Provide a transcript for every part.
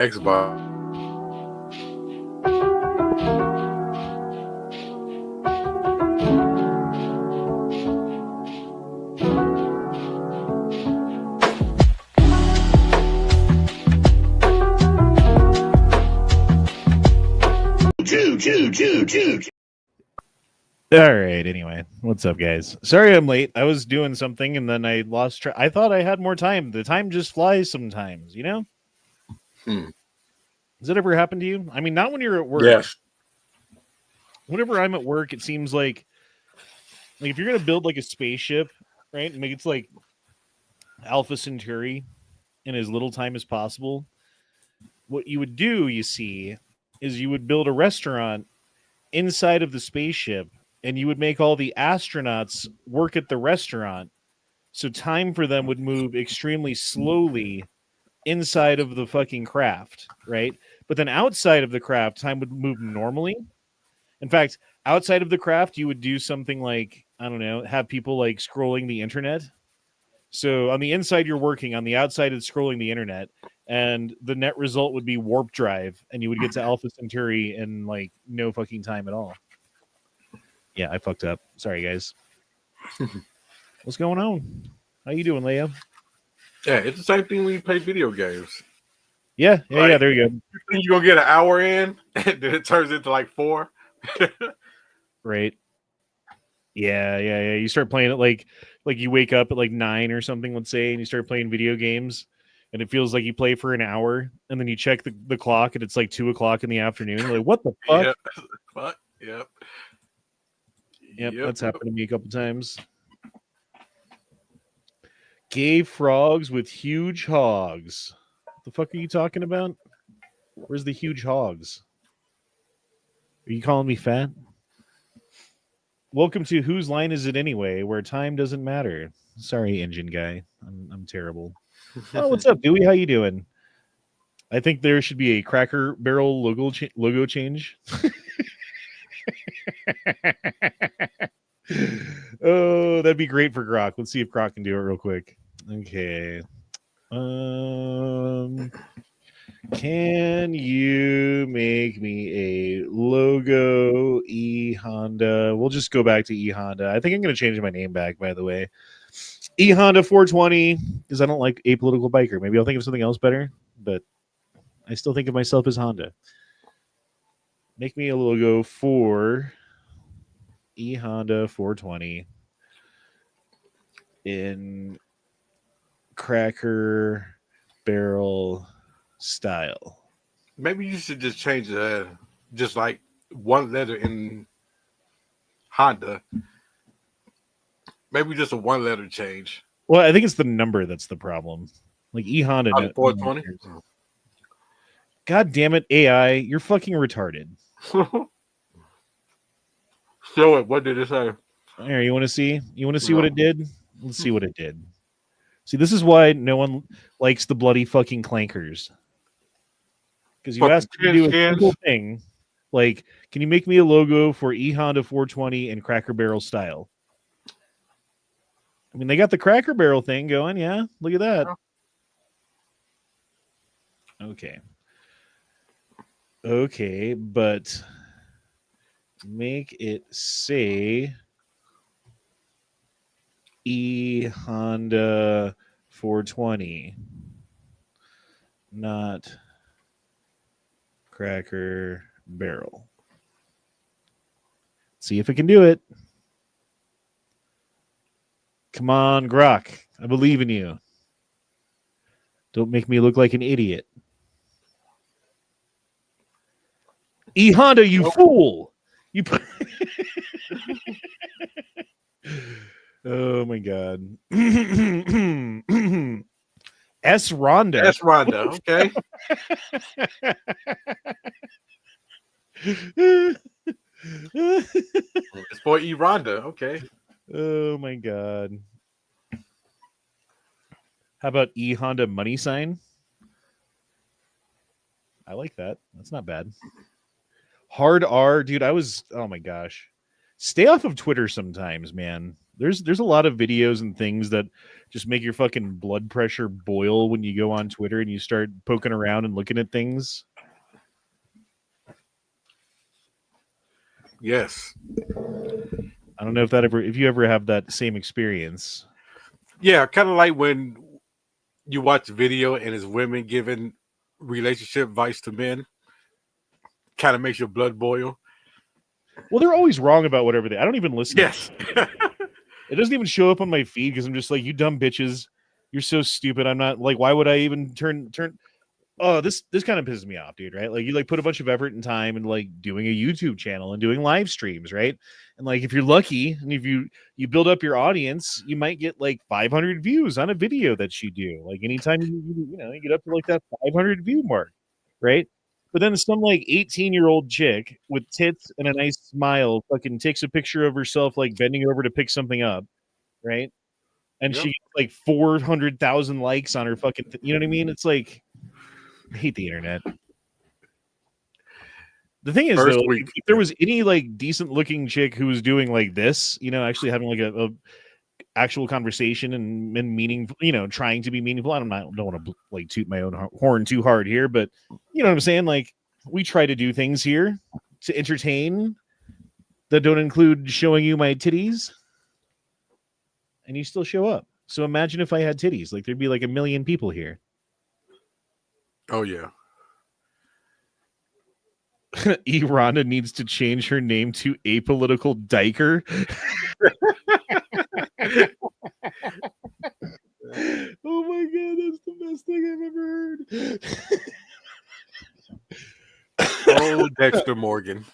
Xbox. All right. Anyway, what's up, guys? Sorry I'm late. I was doing something and then I lost track. I thought I had more time. The time just flies sometimes, you know? Does that ever happen to you? I mean, not when you're at work. Yes. Whenever I'm at work, it seems like if you're gonna build like a spaceship, right? Make it's like Alpha Centauri in as little time as possible. What you would do, you see, is you would build a restaurant inside of the spaceship, and you would make all the astronauts work at the restaurant, so time for them would move extremely slowly inside of the fucking craft, right? But then outside of the craft, time would move normally. In fact, outside of the craft, you would do something like, I don't know, have people like scrolling the internet. So on the inside, you're working. On the outside, it's scrolling the internet. And the net result would be warp drive. And you would get to Alpha Centauri in like no fucking time at all. Yeah, I fucked up. Sorry, guys. What's going on? How you doing, Leia? Yeah, it's the same thing when you play video games. Yeah, there you go. You think you're going to get an hour in, and then it turns into like 4. Right. Yeah. You start playing it like you wake up at like 9 or something, let's say, and you start playing video games, and it feels like you play for an hour, and then you check the clock, and it's like 2 o'clock in the afternoon. You're like, what the fuck? Yep, that's happened to me a couple times. Gay frogs with huge hogs. What the fuck are you talking about? Where's the huge hogs? Are you calling me fat? Welcome to Whose Line Is It Anyway, where time doesn't matter. Sorry, engine guy. I'm terrible. Oh, what's up, Dewey? How you doing? I think there should be a Cracker Barrel logo change. Oh, that'd be great for Grok. Let's see if Grok can do it real quick. Okay. Can you make me a logo E-Honda? We'll just go back to E-Honda. I think I'm going to change my name back, by the way. E-Honda 420, because I don't like Apolitical Biker. Maybe I'll think of something else better, but I still think of myself as Honda. Make me a logo for E-Honda 420 in Cracker Barrel style. Maybe you should just change just like one letter in Honda. Maybe just a 1-letter change. Well, I think it's the number that's the problem. Like E-Honda. 420? God damn it, AI. You're fucking retarded. Show it. What did it say? Here, you want to see? You want to see what it did? Let's see what it did. See, this is why no one likes the bloody fucking clankers. Because you asked me to do a simple thing, like, can you make me a logo for E-Honda 420 in Cracker Barrel style? I mean, they got the Cracker Barrel thing going, yeah. Look at that. Okay, but make it say E-Honda 420, not Cracker Barrel. See if it can do it. Come on, Grok. I believe in you. Don't make me look like an idiot. E-Honda, you fool! You put... Oh my god. S. Rhonda. S. Rhonda, okay. It's for E. Rhonda, okay. Oh my god. How about E-Honda money sign? I like that. That's not bad. Hard R, dude. Oh my gosh. stay off of Twitter sometimes, man. There's a lot of videos and things that just make your fucking blood pressure boil when you go on Twitter and you start poking around and looking at things. Yes. I don't know if you ever have that same experience. Yeah, kind of like when you watch a video and it's women giving relationship advice to men. Kind of makes your blood boil. Well, they're always wrong about whatever I don't even listen. Yes. It doesn't even show up on my feed because I'm just like, you dumb bitches. You're so stupid. I'm not like, why would I even turn? Oh, this kind of pisses me off, dude, right? Like you like put a bunch of effort and time and like doing a YouTube channel and doing live streams, right? And like if you're lucky and if you build up your audience, you might get like 500 views on a video that you do. Like anytime you get up to like that 500 view mark, right? But then some like 18-year-old chick with tits and a nice smile fucking takes a picture of herself like bending over to pick something up, right? And Yep. she gets like 400,000 likes on her fucking you know what I mean? It's like I hate the internet. The thing is, First though, week. if there was any like decent looking chick who was doing like this, actually having like a actual conversation and meaningful, trying to be meaningful. Don't want to like toot my own horn too hard here, but you know what I'm saying? Like we try to do things here to entertain that don't include showing you my titties, and you still show up. So imagine if I had titties, like there'd be like 1 million people here. Oh yeah. Rhonda needs to change her name to Apolitical Diker. Oh my god, that's the best thing I've ever heard. Oh, Dexter Morgan.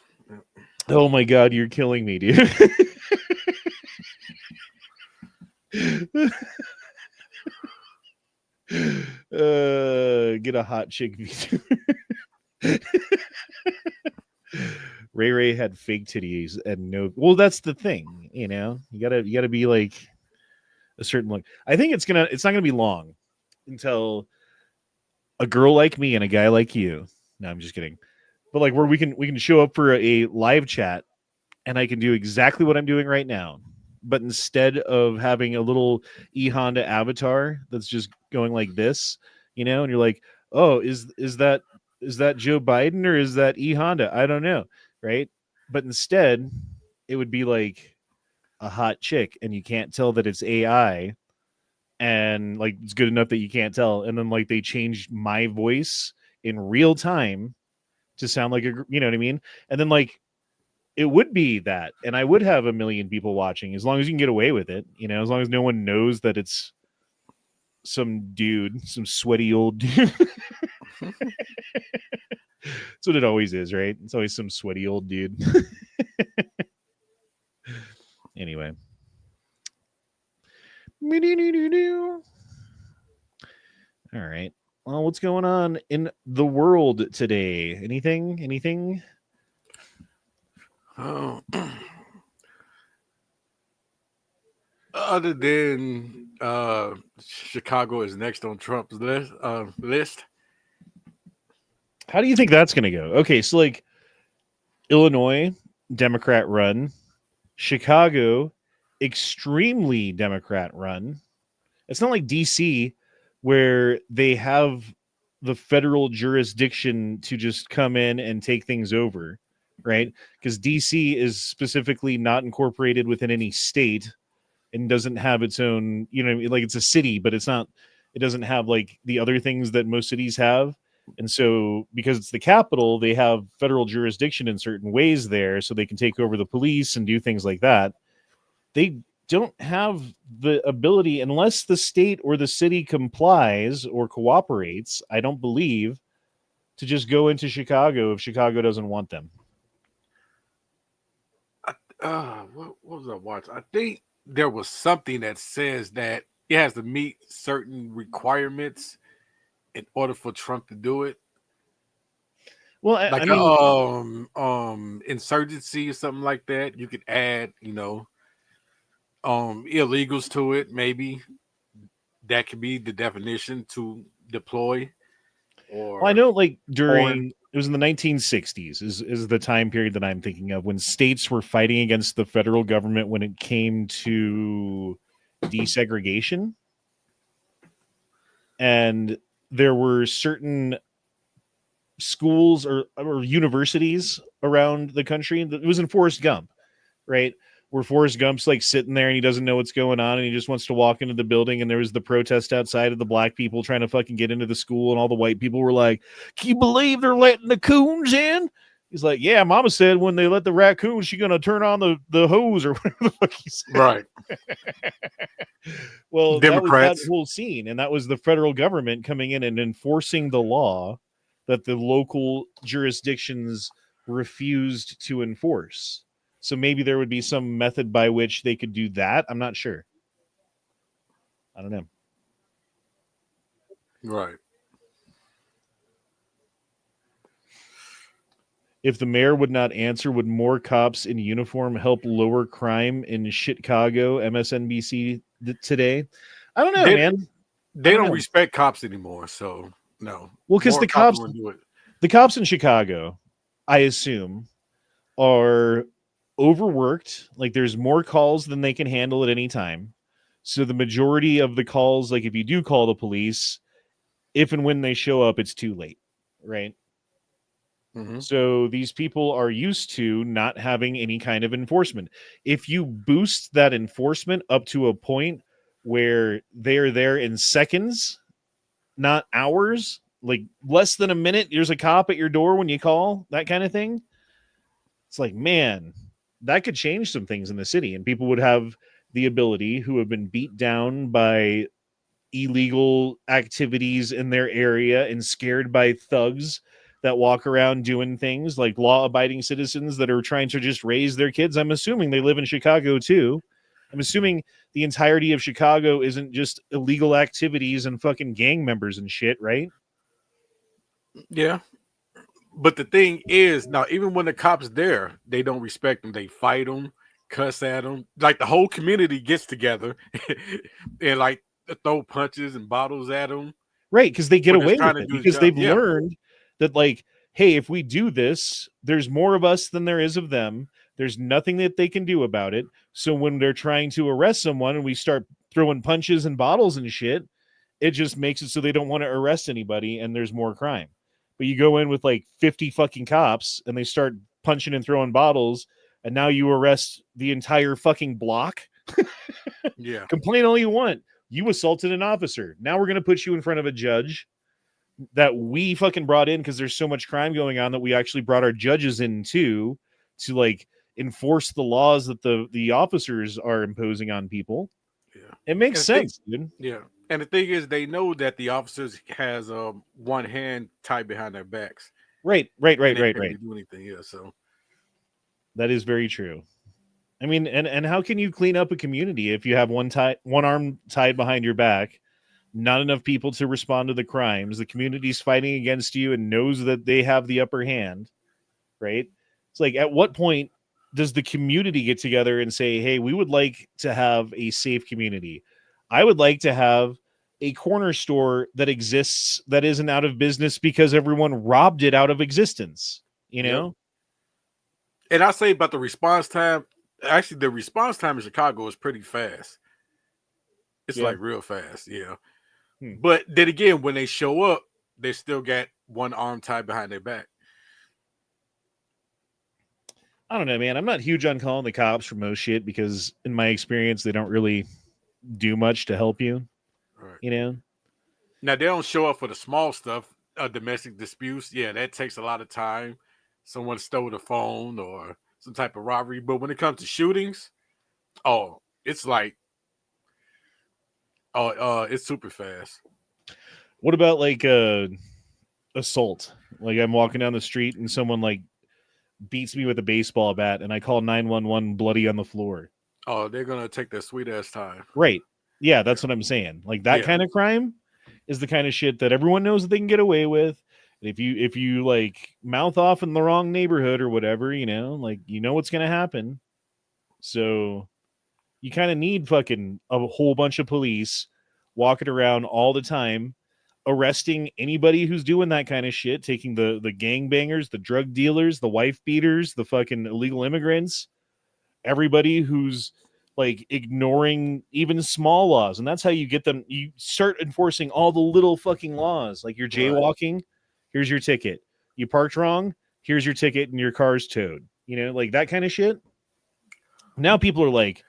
Oh my god, you're killing me, dude. Get a hot chick VTuber. Ray had fake titties and no. Well, that's the thing, you gotta be like a certain look. I think it's not gonna be long until a girl like me and a guy like you. No, I'm just kidding. But like where we can show up for a live chat and I can do exactly what I'm doing right now. But instead of having a little Honda avatar that's just going like this, and you're like, oh, is that Joe Biden or is that Honda? I don't know, right? But instead, it would be like a hot chick, and you can't tell that it's AI, and like it's good enough that you can't tell. And then like they changed my voice in real time to sound like you know what I mean? And then like it would be that, and I would have 1 million people watching as long as you can get away with it, as long as no one knows that it's some dude, some sweaty old dude. That's what it always is, right? It's always some sweaty old dude. Anyway. All right. Well, what's going on in the world today? Anything? Oh. Other than Chicago is next on Trump's list. How do you think that's going to go? Okay, so like Illinois, Democrat run. Chicago, extremely Democrat run. It's not like DC where they have the federal jurisdiction to just come in and take things over, right? Because DC is specifically not incorporated within any state and doesn't have its own, like it's a city, but it doesn't have like the other things that most cities have. And so because it's the capital, they have federal jurisdiction in certain ways there, so they can take over the police and do things like that. They don't have the ability, unless the state or the city complies or cooperates, I don't believe, to just go into Chicago if Chicago doesn't want them. What was I watching? I think there was something that says that it has to meet certain requirements in order for Trump to do it. Well, like I mean, insurgency or something like that. You could add, illegals to it. Maybe that could be the definition to deploy. Or well, I know, like during it was in the 1960s is the time period that I'm thinking of, when states were fighting against the federal government when it came to desegregation. And there were certain schools or universities around the country. It was in Forrest Gump, right? Where Forrest Gump's like sitting there and he doesn't know what's going on and he just wants to walk into the building, and there was the protest outside of the black people trying to fucking get into the school, and all the white people were like, "Can you believe they're letting the coons in?" He's like, "Yeah, Mama said when they let the raccoons, she's gonna turn on the hose," or whatever the fuck he said. Right. Well, that was that Democrats. whole scene, and that was the federal government coming in and enforcing the law that the local jurisdictions refused to enforce. So maybe there would be some method by which they could do that. I'm not sure. I don't know. Right. If the mayor would not answer, would more cops in uniform help lower crime in Chicago? MSNBC today. I don't know, They, man. they don't don't know. respect cops anymore, so no. Well, because More the cops wouldn't do it. the cops in Chicago, I assume, are overworked. Like there's more calls than they can handle at any time. So the majority of the calls, like if you do call the police, if and when they show up, it's too late, right? Mhm. So these people are used to not having any kind of enforcement. If you boost that enforcement up to a point where they're there in seconds, not hours, like less than a minute, there's a cop at your door when you call, that kind of thing. It's like, man, that could change some things in the city, and people would have the ability, who have been beat down by illegal activities in their area and scared by thugs that walk around doing things, like law-abiding citizens that are trying to just raise their kids. I'm assuming they live in Chicago too. I'm assuming the entirety of Chicago isn't just illegal activities and fucking gang members and shit, right? Yeah. But the thing is, now even when the cops there, they don't respect them. They fight them, cuss at them. Like the whole community gets together and like throw punches and bottles at them Right, because they get for just away trying with to it do the because job. they've Yeah. learned that, like, hey, if we do this, there's more of us than there is of them. There's nothing that they can do about it. So when they're trying to arrest someone and we start throwing punches and bottles and shit, it just makes it so they don't want to arrest anybody and there's more crime. But you go in with like 50 fucking cops and they start punching and throwing bottles, and now you arrest the entire fucking block. Yeah. Complain all you want. You assaulted an officer. Now we're going to put you in front of a judge that we fucking brought in because there's so much crime going on that we actually brought our judges in too, to like enforce the laws that the officers are imposing on people. Yeah. It makes And the thing, sense, dude. yeah. And the thing is, they know that the officers has one hand tied behind their backs Right. and they can't really do anything. Yeah. So That is very true. I mean, and how can you clean up a community if you have one arm tied behind your back, not enough people to respond to the crimes, the community's fighting against you and knows that they have the upper hand, right? It's like, at what point does the community get together and say, hey, we would like to have a safe community? I would like to have a corner store that exists that isn't out of business because everyone robbed it out of existence, you yep. know? And I say about the response time. Actually, the response time in Chicago is pretty fast. It's Yeah. like real fast, yeah. Hmm. But then again, when they show up, they still got one arm tied behind their back. I don't know, man. I'm not huge on calling the cops for most shit because, in my experience, they don't really do much to help you. Right. You know? Now they don't show up for the small stuff, domestic disputes. Yeah, that takes a lot of time. Someone stole the phone or some type of robbery. But when it comes to shootings, oh, it's like, it's super fast. What about like assault? Like I'm walking down the street and someone like beats me with a baseball bat, and I call 911 bloody on the floor. Oh, they're gonna take their sweet ass time. Right? Yeah, that's what I'm saying. Like that kind of crime is the kind of shit that everyone knows that they can get away with. And if you like mouth off in the wrong neighborhood or whatever, like you know what's gonna happen. So you kind of need fucking a whole bunch of police walking around all the time. arresting anybody who's doing that kind of shit, taking the gangbangers, the drug dealers, the wife beaters, the fucking illegal immigrants, everybody who's like ignoring even small laws. And that's how you get them. You start enforcing all the little fucking laws. Like you're jaywalking, here's your ticket. You parked wrong, here's your ticket and your car's towed. You know, like that kind of shit. Now people are like,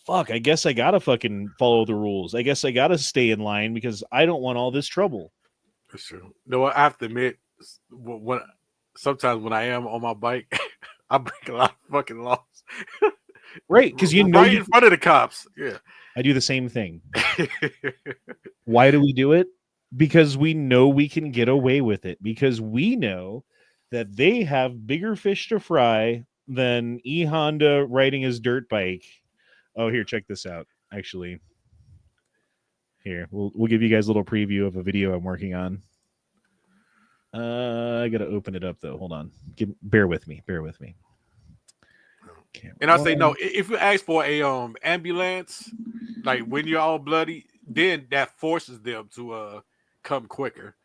fuck, I guess I gotta fucking follow the rules. I guess I gotta stay in line because I don't want all this trouble. That's true. No, I have to admit, when sometimes when I am on my bike, I break a lot of fucking laws. Right, because you know right in front of the cops. Yeah. I do the same thing. Why do we do it? Because we know we can get away with it. Because we know that they have bigger fish to fry than E Honda riding his dirt bike. Oh, here, check this out. Actually, here we'll give you guys a little preview of a video I'm working on. I gotta open it up though. Hold on. Bear with me. And I say no. If you ask for a ambulance, like when you're all bloody, then that forces them to come quicker.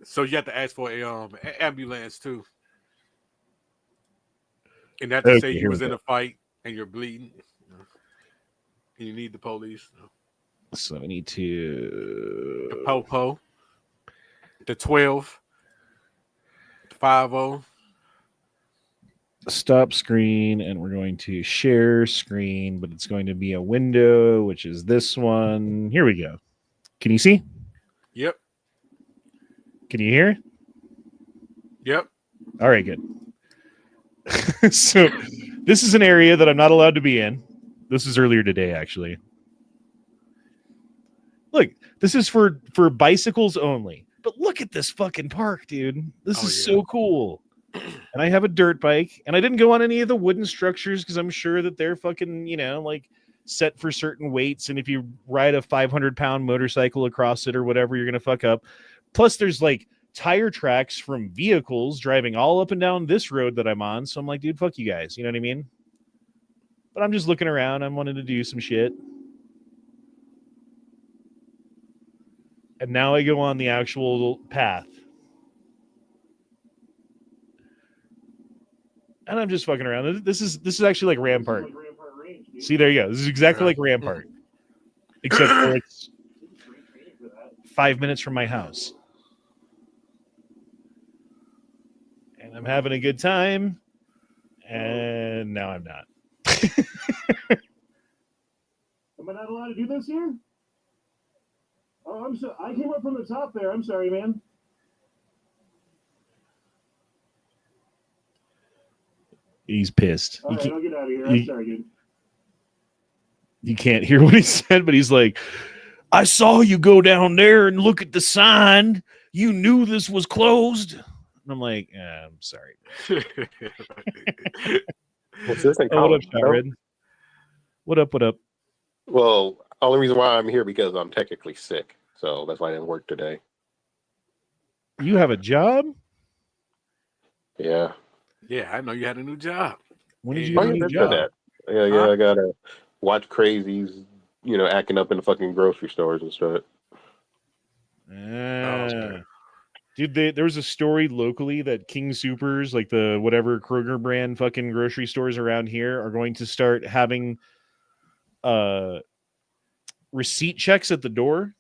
So you have to ask for a ambulance too. And that to say you was in a fight and you're bleeding, and you need the police. So I need to the popo, the 12, the 50. Stop screen, and we're going to share screen, but it's going to be a window, which is this one. Here we go. Can you see? Yep. Can you hear? Yep. All right, good. So this is an area that I'm not allowed to be in. This is earlier today, actually. Look, this is for bicycles only. But look at this fucking park, dude. This is so cool. And I have a dirt bike, and I didn't go on any of the wooden structures because I'm sure that they're fucking, like set for certain weights. And if you ride a 500-pound motorcycle across it or whatever, you're going to fuck up. Plus, there's like tire tracks from vehicles driving all up and down this road that I'm on. So I'm like, dude, fuck you guys. You know what I mean? But I'm just looking around. I'm wanting to do some shit. And now I go on the actual path. And I'm just fucking around. This is actually like Rampart. See, there you go. This is exactly like Rampart. Except for it's 5 minutes from my house. And I'm having a good time. And now I'm not. Am I not allowed to do this here? Oh, I'm so I came up from the top there. I'm sorry, man. He's pissed. All right, I'll get out of here. I'm sorry, dude. You can't hear what he said, but he's like, I saw you go down there and look at the sign. You knew this was closed. And I'm like, I'm sorry. What's this thing what up, Jared? What up? Well, only reason why I'm here because I'm technically sick. So that's why I didn't work today. You have a job? Yeah. Yeah, I know you had a new job. When did you get a new job? Yeah, I gotta watch crazies, acting up in the fucking grocery stores and stuff. Dude, there was a story locally that King Supers, like the whatever Kroger brand fucking grocery stores around here, are going to start having receipt checks at the door.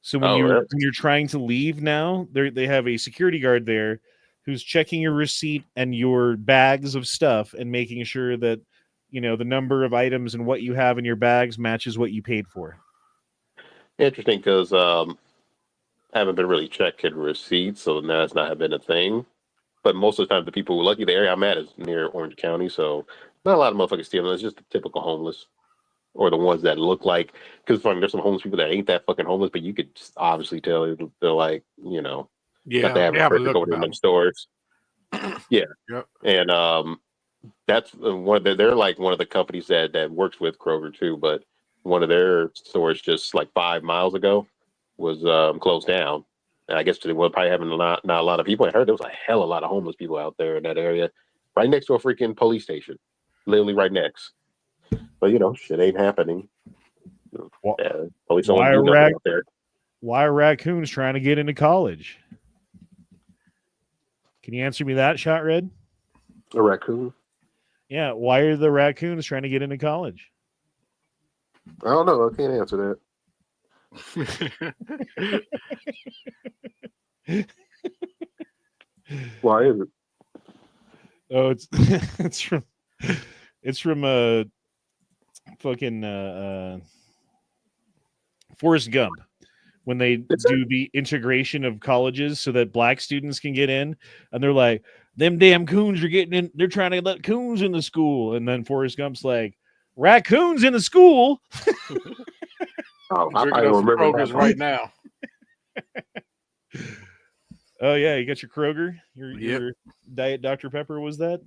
So when you're trying to leave now, they have a security guard there who's checking your receipt and your bags of stuff and making sure that, the number of items and what you have in your bags matches what you paid for. Interesting, because I haven't been really checking receipts, so now it's not been a thing. But most of the time, the people lucky the area I'm at is near Orange County, so not a lot of motherfuckers stealing. It's just the typical homeless. Or the ones that look like, because there's some homeless people that ain't that fucking homeless, but you could obviously tell they're like, that they have a purpose over in them stores. Yeah. Yep. And that's they're like one of the companies that works with Kroger too, but one of their stores just like 5 miles ago was closed down. And I guess they were probably having not a lot of people. I heard there was a hell of a lot of homeless people out there in that area, right next to a freaking police station, literally right next. But shit ain't happening. Police don't do nothing out there. Why are raccoons trying to get into college? Can you answer me that, Shot Red? A raccoon? Yeah, why are the raccoons trying to get into college? I don't know. I can't answer that. Why is it? Oh, it's it's from fucking Forrest Gump, when they do the integration of colleges so that black students can get in, and they're like, them damn coons are getting in, they're trying to let coons in the school, and then Forrest Gump's like, raccoons in the school. Oh, I Drinking don't up some remember Kroger's that. right now. Oh yeah, you got your Kroger, your Yep. Diet Dr. Pepper, was that?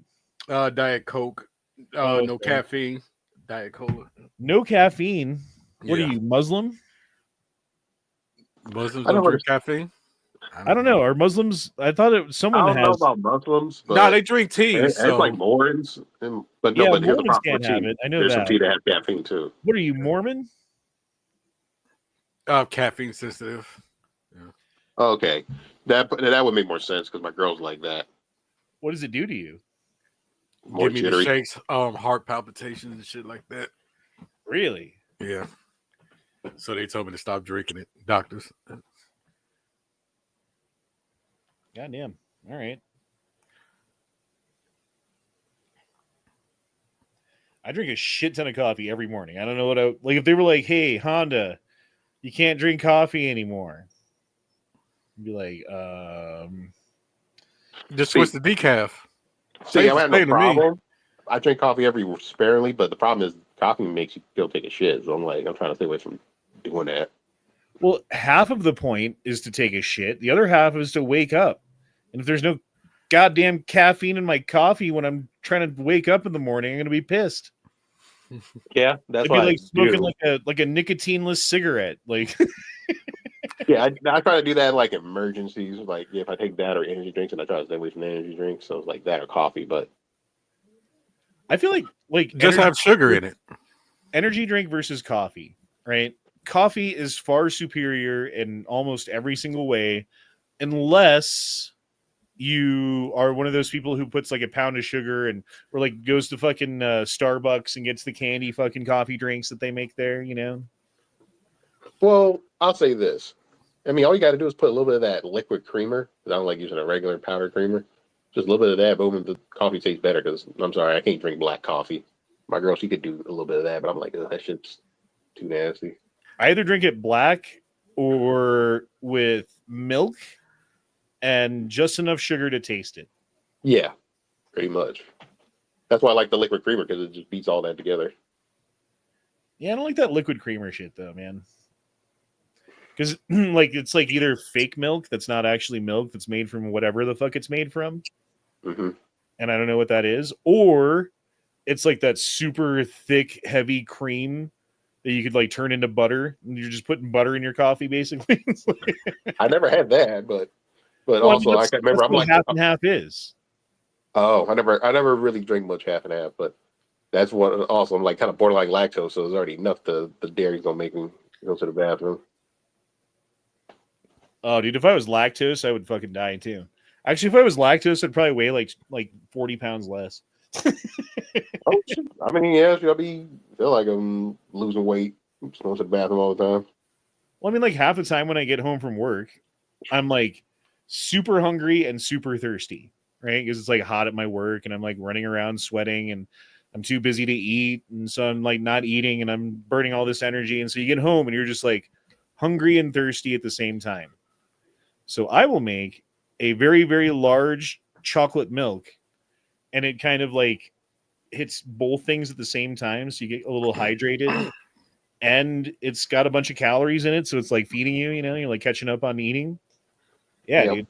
Diet Coke. Oh, No okay. caffeine. Diet Cola. No caffeine. What Yeah. are you, Muslim? Muslims I don't know drink caffeine. I don't know. Are Muslims? I thought I someone don't know has. about Muslims, but No, they drink tea. it's So like Mormons. But no, Yeah, but here's the Mormons problem with can't have tea. it. I know There's some that. tea that has caffeine too. What are you, Mormon? caffeine sensitive. Okay, that would make more sense because my girl's like that. What does it do to you? More Give me the jittery. shakes, heart palpitations and shit like that. Really? Yeah. So they told me to stop drinking it. Doctors. Goddamn. All right. I drink a shit ton of coffee every morning. I don't know what I like. If they were like, "Hey, Honda, you can't drink coffee anymore," I'd be like, Just See- switch the decaf. See, Safe I to have say no to me. problem. I drink coffee every sparingly, but the problem is coffee makes you feel take a shit. So I'm trying to stay away from doing that. well, half of the point is to take a shit. The other half is to wake up. And if there's no goddamn caffeine in my coffee when I'm trying to wake up in the morning, I'm gonna be pissed. Yeah, that's It'd be why like smoking I like a nicotineless cigarette. Like, Yeah, I try to do that in like emergencies. Like if I take that or energy drinks, and I try to stay away from the energy drinks. So it's like that or coffee. But I feel like Just have sugar in it. energy drink versus coffee, right? Coffee is far superior in almost every single way, unless you are one of those people who puts like a pound of sugar and or like goes to fucking Starbucks and gets the candy fucking coffee drinks that they make there, you know? well, I'll say this. I mean, all you got to do is put a little bit of that liquid creamer. Because I don't like using a regular powdered creamer. Just a little bit of that, boom, the coffee tastes better. Because I'm sorry, I can't drink black coffee. My girl, she could do a little bit of that, but I'm like, that shit's too nasty. I either drink it black or with milk and just enough sugar to taste it. Yeah, pretty much. That's why I like the liquid creamer because it just beats all that together. Yeah, I don't like that liquid creamer shit though, man. Because like it's like either fake milk that's not actually milk that's made from whatever the fuck it's made from, Mm-hmm. and I don't know what that is, or it's like that super thick, heavy cream that you could like turn into butter, and you're just putting butter in your coffee, basically. It's like, I never had that, but well, also I that's can remember I'm what like, half and half is. oh, I never really drink much half and half, but that's what also I'm like kind of borderline lactose, so there's already enough the dairy's gonna make me go to the bathroom. Oh, dude, if I was lactose, I would fucking die too. Actually, if I was lactose, I'd probably weigh like 40 pounds less. Oh, shit. I mean, yeah, I'll feel like I'm losing weight. I'm just going to the bathroom all the time. Well, I mean, like half the time when I get home from work, I'm like super hungry and super thirsty, right? Because it's like hot at my work and I'm like running around sweating and I'm too busy to eat. And so I'm like not eating and I'm burning all this energy. And so you get home and you're just like hungry and thirsty at the same time. So I will make a very, very large chocolate milk and it kind of like hits both things at the same time. So you get a little hydrated. And it's got a bunch of calories in it, so it's like feeding you, you know, you're like catching up on eating. Yeah, Yep. dude.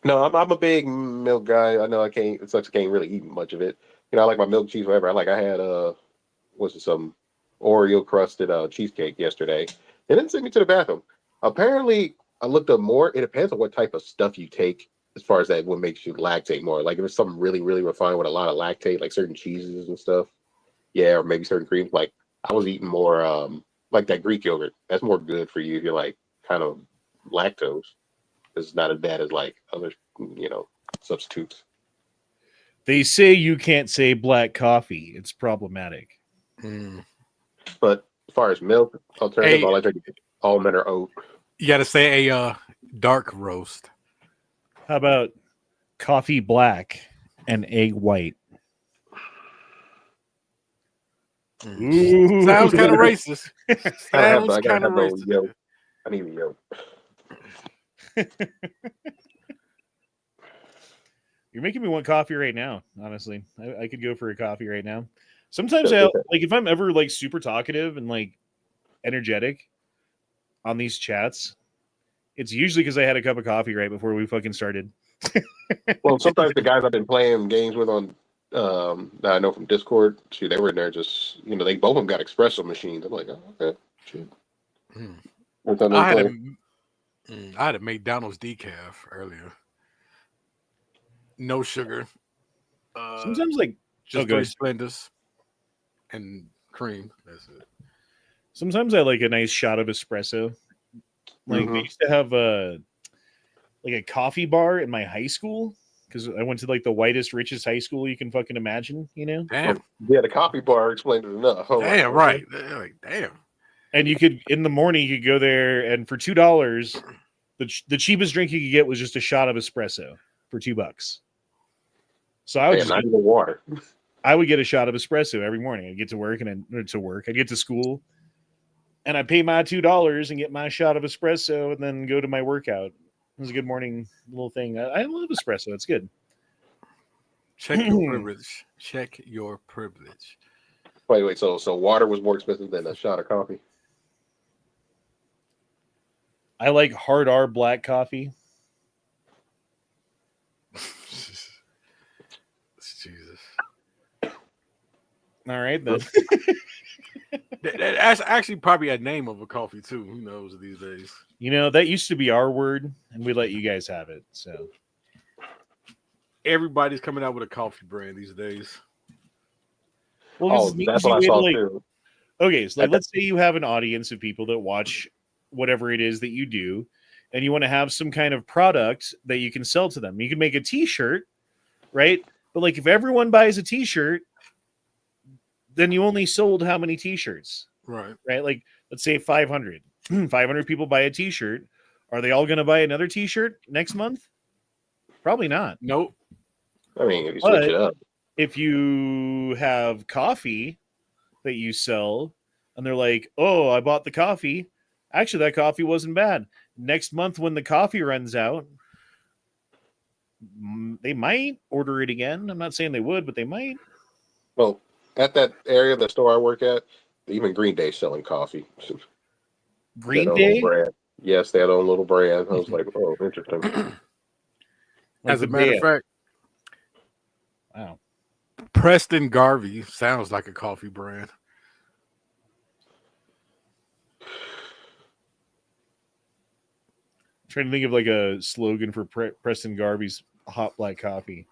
No, I'm a big milk guy. I know I can't. It sucks. I can't really eat much of it. You know, I like my milk cheese, whatever. I had what's it, some Oreo crusted cheesecake yesterday. It didn't send me to the bathroom. Apparently, I looked up more. It depends on what type of stuff you take, as far as that what makes you lactate more. Like if it's something really, really refined with a lot of lactate, like certain cheeses and stuff. Yeah, or maybe certain creams. Like I was eating more like that Greek yogurt. That's more good for you if you're like kind of lactose. It's not as bad as like other, substitutes. They say you can't say black coffee. It's problematic. Mm. But as far as milk alternative, Hey. I like to get almond or oat. You got to say a dark roast. How about coffee black and egg white? Ooh. Sounds kind of racist. I Sounds gotta kind of have those racist. yolk. I need the yolk. You're making me want coffee right now. Honestly, I could go for a coffee right now. Sometimes I like if I'm ever like super talkative and like energetic on these chats, it's usually because I had a cup of coffee right before we fucking started. Well, sometimes the guys I've been playing games with on that I know from Discord, shoot, they were in there just they both of them got espresso machines. I'm like, oh, okay, shit. I had a McDonald's decaf earlier. No sugar. Sometimes like just 3 Splendors and cream. That's it. Sometimes I like a nice shot of espresso. Like they used to have a coffee bar in my high school because I went to like the whitest, richest high school you can fucking imagine. Damn. Yeah, the coffee bar explained it enough. Oh, damn, right. Like, damn. And you could in the morning you could go there and for $2, the cheapest drink you could get was just a shot of espresso for $2. So I would not even water. I would get a shot of espresso every morning. I'd get to work I'd get to school, and I'd pay my $2 and get my shot of espresso, and then go to my workout. It was a good morning little thing. I love espresso. It's good. Check your privilege. Check your privilege. Wait. So water was more expensive than a shot of coffee? I like hard R black coffee. Jesus. All right, then. That's actually probably a name of a coffee too. Who knows these days? That used to be our word, and we let you guys have it. So everybody's coming out with a coffee brand these days. Well, that's what I saw too. Okay, so let's say you have an audience of people that watch whatever it is that you do, and you want to have some kind of product that you can sell to them. You can make a T-shirt, right? But like if everyone buys a T-shirt, then you only sold how many T-shirts? Right. Like let's say 500. 500 people buy a T-shirt. Are they all going to buy another T-shirt next month? Probably not. Nope. I mean, if you switch it up. If you have coffee that you sell and they're like, oh, I bought the coffee. Actually, that coffee wasn't bad. Next month when the coffee runs out, they might order it again. I'm not saying they would, but they might. Well, at that area, the store I work at, even Green Day's selling coffee. Green Day? Yes, they had their own little brand. I was like, oh, interesting. As a matter of fact, wow. Preston Garvey sounds like a coffee brand. I'm trying to think of like a slogan for Preston Garvey's hot black coffee.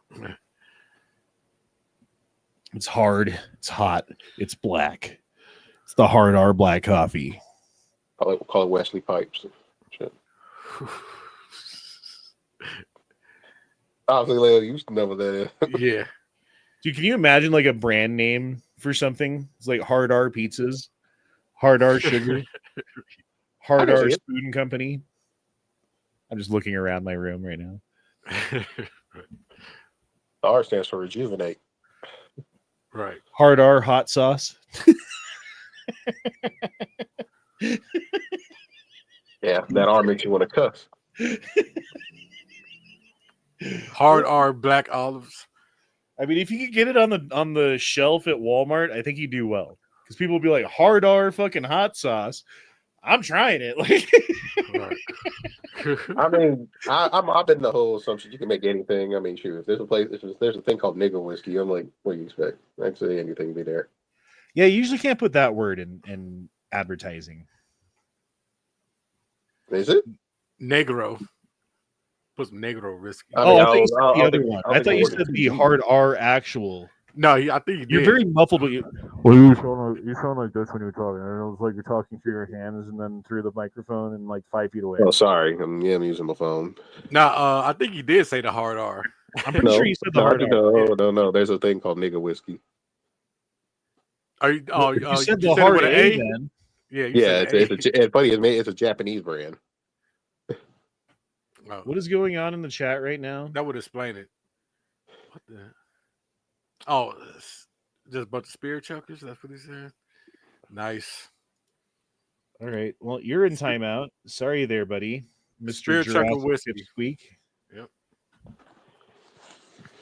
It's hard. It's hot. It's black. It's the hard R black coffee. Call it Wesley Pipes. Shit. Obviously, you used to know what that is. Yeah. Dude, can you imagine like a brand name for something? It's like Hard R Pizzas, Hard R Sugar, Hard R Spoon Company. I'm just looking around my room right now. R stands for rejuvenate. Right. Hard R Hot Sauce. Yeah, that R makes you want to cuss. Hard R Black Olives. I mean, if you could get it on the shelf at Walmart, I think you do well. Because people will be like, Hard R fucking hot sauce. I'm trying it. Like, right. I mean, I've been the whole assumption you can make anything. I mean, shoot, if there's a thing called nigger whiskey, I'm like, what do you expect? I'd say anything be there. Yeah, you usually can't put that word in advertising. Is it? Negro. Put some Negro whiskey. I thought you said the other one. I thought you said the Hard R actual No, I think he You're did. very muffled, but Well, you sound like this when you're talking. I know it's like you're talking through your hands and then through the microphone and like 5 feet away. Oh, sorry. I'm using my phone. No, I think he did say the hard R. I'm pretty sure you said the no, hard R. no. There's a thing called nigga whiskey. Are you? Oh, You said you the said it hard with an A, A. then. Yeah, you Yeah, said it's funny. It's a Japanese brand. Oh, What is going on in the chat right now? that would explain it. What the? Oh, just a bunch of spear chuckers. That's what he said. Nice. All right. Well, you're in timeout. Sorry there, buddy. Mr. Spear chucker Jurassic whiskey. Squeak. Yep.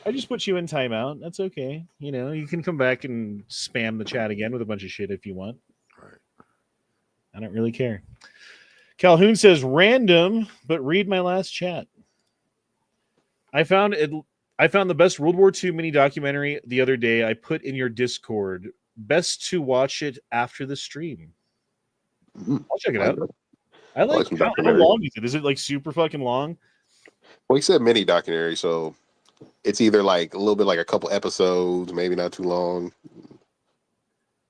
I just put you in timeout. That's okay. You know, you can come back and spam the chat again with a bunch of shit if you want. Right. I don't really care. Calhoun says random, but read my last chat. I found the best World War II mini documentary the other day. I put in your Discord. Best to watch it after the stream. I'll check it out. I like some how documentary. long is it? Is it like super fucking long? Well, he said mini documentary, so it's either like a little bit like a couple episodes, maybe not too long.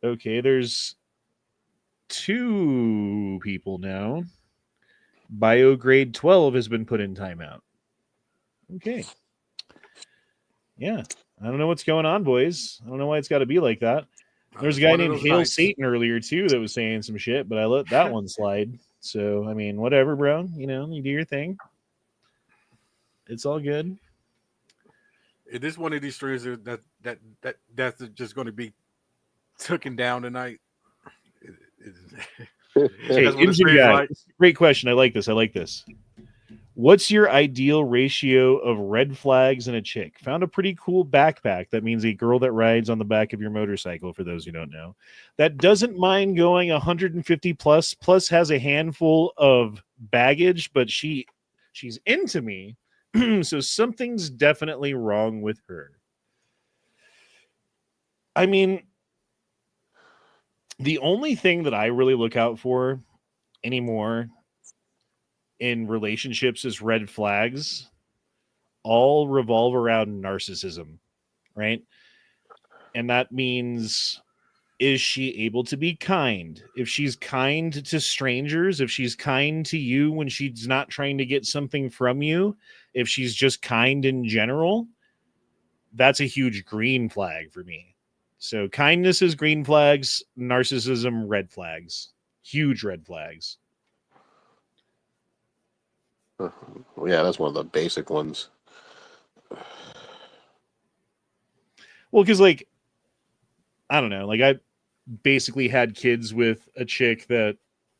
Okay, there's 2 people now. Biograde 12 has been put in timeout. Okay. Yeah. I don't know what's going on, boys. I don't know why it's got to be like that. There's a guy named Hail Satan earlier, too, that was saying some shit, but I let that one slide. So, I mean, whatever, bro. You know, you do your thing. It's all good. Is this one of these streams that's just going to be taken down tonight? Hey, engine guy, like. Great question. I like this. What's your ideal ratio of red flags in a chick? Found a pretty cool backpack. That means a girl that rides on the back of your motorcycle, for those who don't know. That doesn't mind going 150 plus has a handful of baggage, but she's into me. So something's definitely wrong with her. I mean, the only thing that I really look out for anymore in relationships is red flags. All revolve around narcissism, right? And that means, is she able to be kind? If she's kind to strangers, if she's kind to you when she's not trying to get something from you, if she's just kind in general, that's a huge green flag for me. So kindness is green flags, narcissism, red flags. Huge red flags. Well, yeah, that's one of the basic ones. Well, because, like, I don't know. Like, I basically had kids with a chick that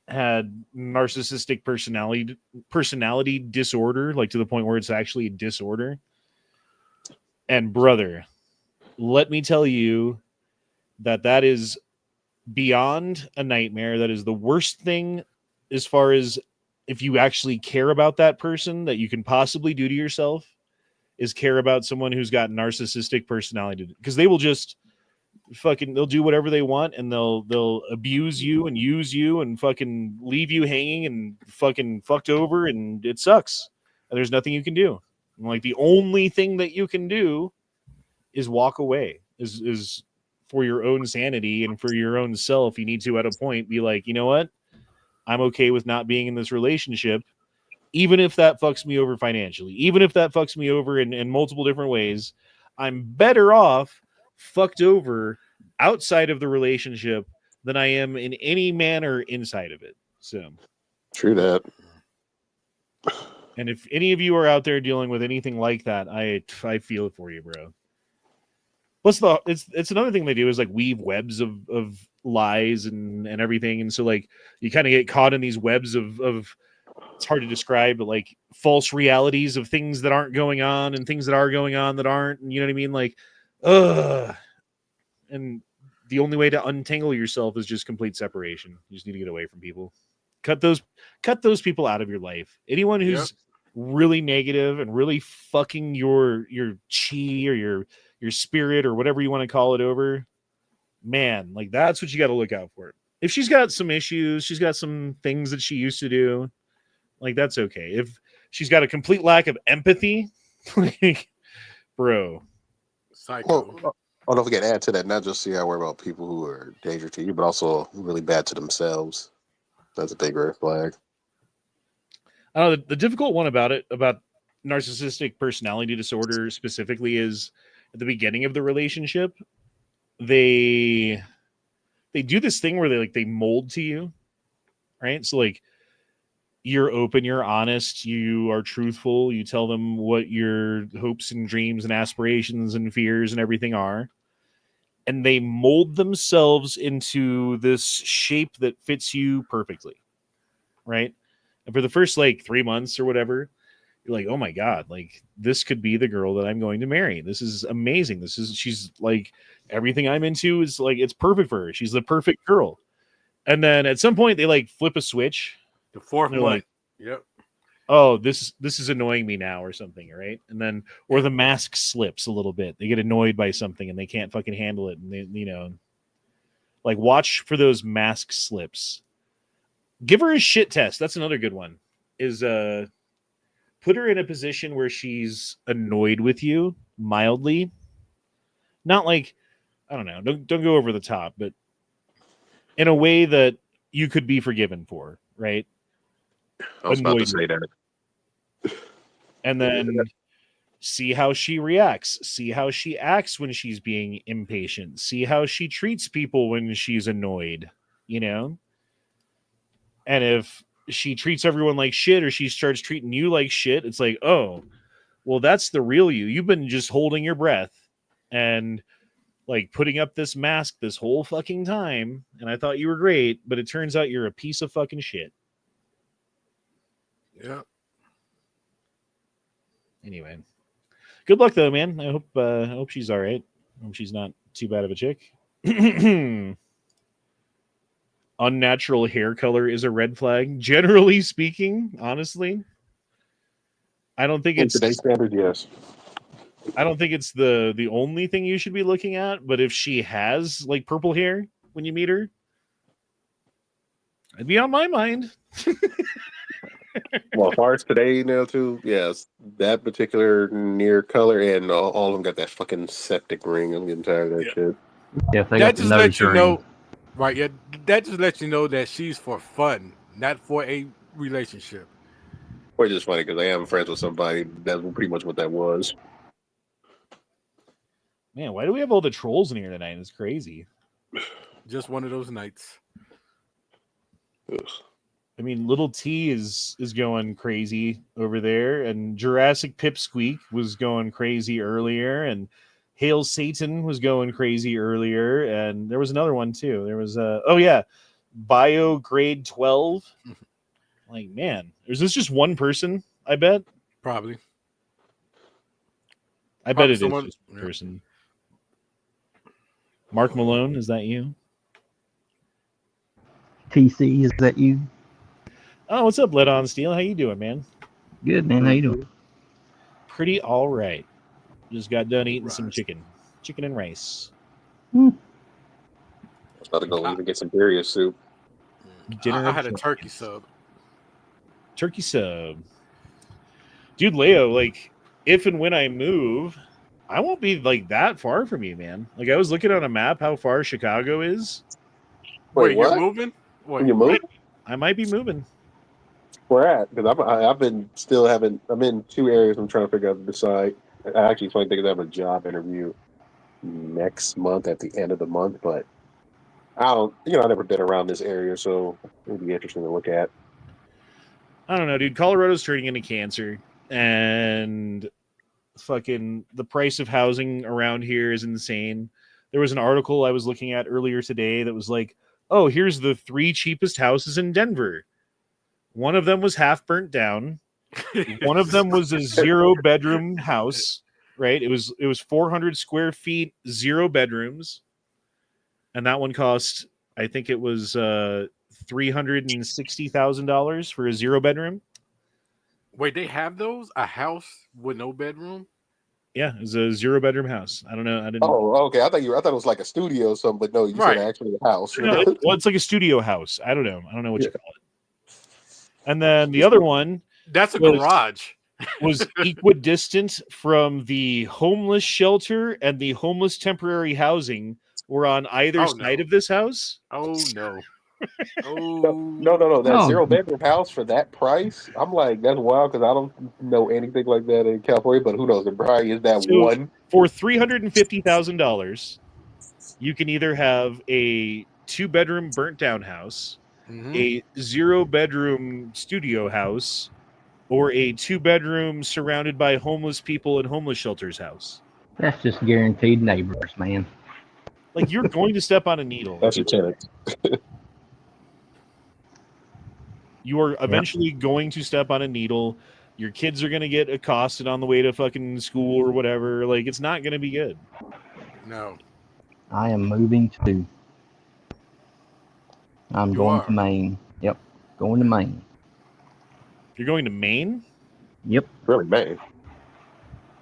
had narcissistic personality disorder, like to the point where it's actually a disorder. And brother, let me tell you that is beyond a nightmare. That is the worst thing as far as if you actually care about that person that you can possibly do to yourself, is care about someone who's got narcissistic personality, because they will just they'll do whatever they want, and they'll abuse you and use you and fucking leave you hanging and fucking fucked over, and it sucks. And there's nothing you can do. And like, the only thing that you can do is walk away. Is for your own sanity and for your own self. You need to, at a point, be like, you know what? I'm okay with not being in this relationship, even if that fucks me over financially, even if that fucks me over in multiple different ways. I'm better off fucked over outside of the relationship than I am in any manner inside of it. So true that. And if any of you are out there dealing with anything like that, I feel it for you, bro. It's another thing they do is like weave webs of lies and everything. And so like you kind of get caught in these webs of it's hard to describe, but like false realities of things that aren't going on and things that are going on that aren't, and you know what I mean? Like, and the only way to untangle yourself is just complete separation. You just need to get away from people. Cut those people out of your life. Anyone who's really negative and really fucking your chi or your spirit or whatever you want to call it over, man, like that's what you got to look out for. If she's got some issues, she's got some things that she used to do, like that's okay. If she's got a complete lack of empathy, like, bro. Psycho. Well, Oh, don't forget, add to that, not just you gotta worry about people who are dangerous to you, but also really bad to themselves. That's a big red flag. The difficult one about narcissistic personality disorder specifically is at the beginning of the relationship, they do this thing where they mold to you, right? So like you're open, you're honest, you are truthful, you tell them what your hopes and dreams and aspirations and fears and everything are. And they mold themselves into this shape that fits you perfectly, right? And for the first 3 months or whatever, you're like, oh my God, this could be the girl that I'm going to marry. This is amazing. She's everything I'm into is it's perfect for her. She's the perfect girl. And then at some point they flip a switch. The 4th They're month. Yep. Oh, this is annoying me now or something, right? And then, or the mask slips a little bit. They get annoyed by something and they can't fucking handle it. And they, watch for those mask slips. Give her a shit test. That's another good one. Is put her in a position where she's annoyed with you mildly. Not I don't know. Don't go over the top, but in a way that you could be forgiven for, right? I was about to say that. And then see how she reacts. See how she acts when she's being impatient. See how she treats people when she's annoyed, And if she treats everyone like shit or she starts treating you like shit, it's oh, well, that's the real you. You've been just holding your breath and putting up this mask this whole fucking time. And I thought you were great, but it turns out you're a piece of fucking shit. Yeah. Anyway, good luck though, man. I hope she's all right. I hope she's not too bad of a chick. Unnatural hair color is a red flag. Generally speaking, honestly, I don't think In it's today's standard, yes. I don't think it's the only thing you should be looking at. But if she has purple hair when you meet her, it'd be on my mind. Well, as far as today now too, yes, that particular near color and all of them got that fucking septic ring. I'm getting tired of that shit. Yeah, if they That got the just lets nose you ring. know, right? Yeah, that just lets you know that she's for fun, not for a relationship. Which is funny because I am friends with somebody. That's pretty much what that was. Man, why do we have all the trolls in here tonight? It's crazy. Just one of those nights. Ugh. I mean, Little T is going crazy over there, and Jurassic Pipsqueak was going crazy earlier, and Hail Satan was going crazy earlier, and there was another one too. There was Bio Grade 12. Man, is this just one person? I bet. Probably. I bet it is just one person. Mark Malone, is that you? TC, is that you? Oh, what's up, Let On Steel? How you doing, man? Good, man. How you doing? Pretty all right. Just got done eating some chicken and rice. I was about to go leave and get some birria soup. Dinner. I had a turkey sub. Turkey sub. Dude, Leo, if and when I move, I won't be that far from you, man. I was looking on a map how far Chicago is. Wait, what? You're moving? What? You moving? I might be moving. Where at? Because I've been still having. I'm in two areas. I'm trying to figure out to decide. I actually think I have a job interview next month at the end of the month, but I don't. I've never been around this area, so it would be interesting to look at. I don't know, dude. Colorado's turning into cancer, and fucking the price of housing around here is insane. There was an article I was looking at earlier today that was oh, here's the 3 cheapest houses in Denver. One of them was half burnt down. One of them was a 0-bedroom house, right? It was 400 square feet, 0 bedrooms. And that one cost, I think it was $360,000 for a 0-bedroom. Wait, they have those? A house with no bedroom? Yeah, it was a 0-bedroom house. I don't know. I didn't. Oh, okay. I thought it was like a studio or something, but no, you said actually a house. No, well, it's like a studio house. I don't know what you call it. And then the other one, that's a garage. was equidistant from the homeless shelter and the homeless temporary housing were on either Oh, side no. of this house. Oh no. No. That Oh. 0-bedroom house for that price, I'm like, that's wild because I don't know anything like that in California. But who knows? It probably is that So one. for $350,000, you can either have a 2-bedroom burnt down house, Mhm. a 0-bedroom studio house, or a 2-bedroom surrounded by homeless people and homeless shelters house. That's just guaranteed neighbors, man. Like, you're going to step on a needle. That's your tenant. You are eventually going to step on a needle. Your kids are going to get accosted on the way to fucking school or whatever. Like, it's not going to be good. No. I am moving too. I'm You going are. to Maine. Yep, going to Maine. You're going to Maine? Yep. Really, man.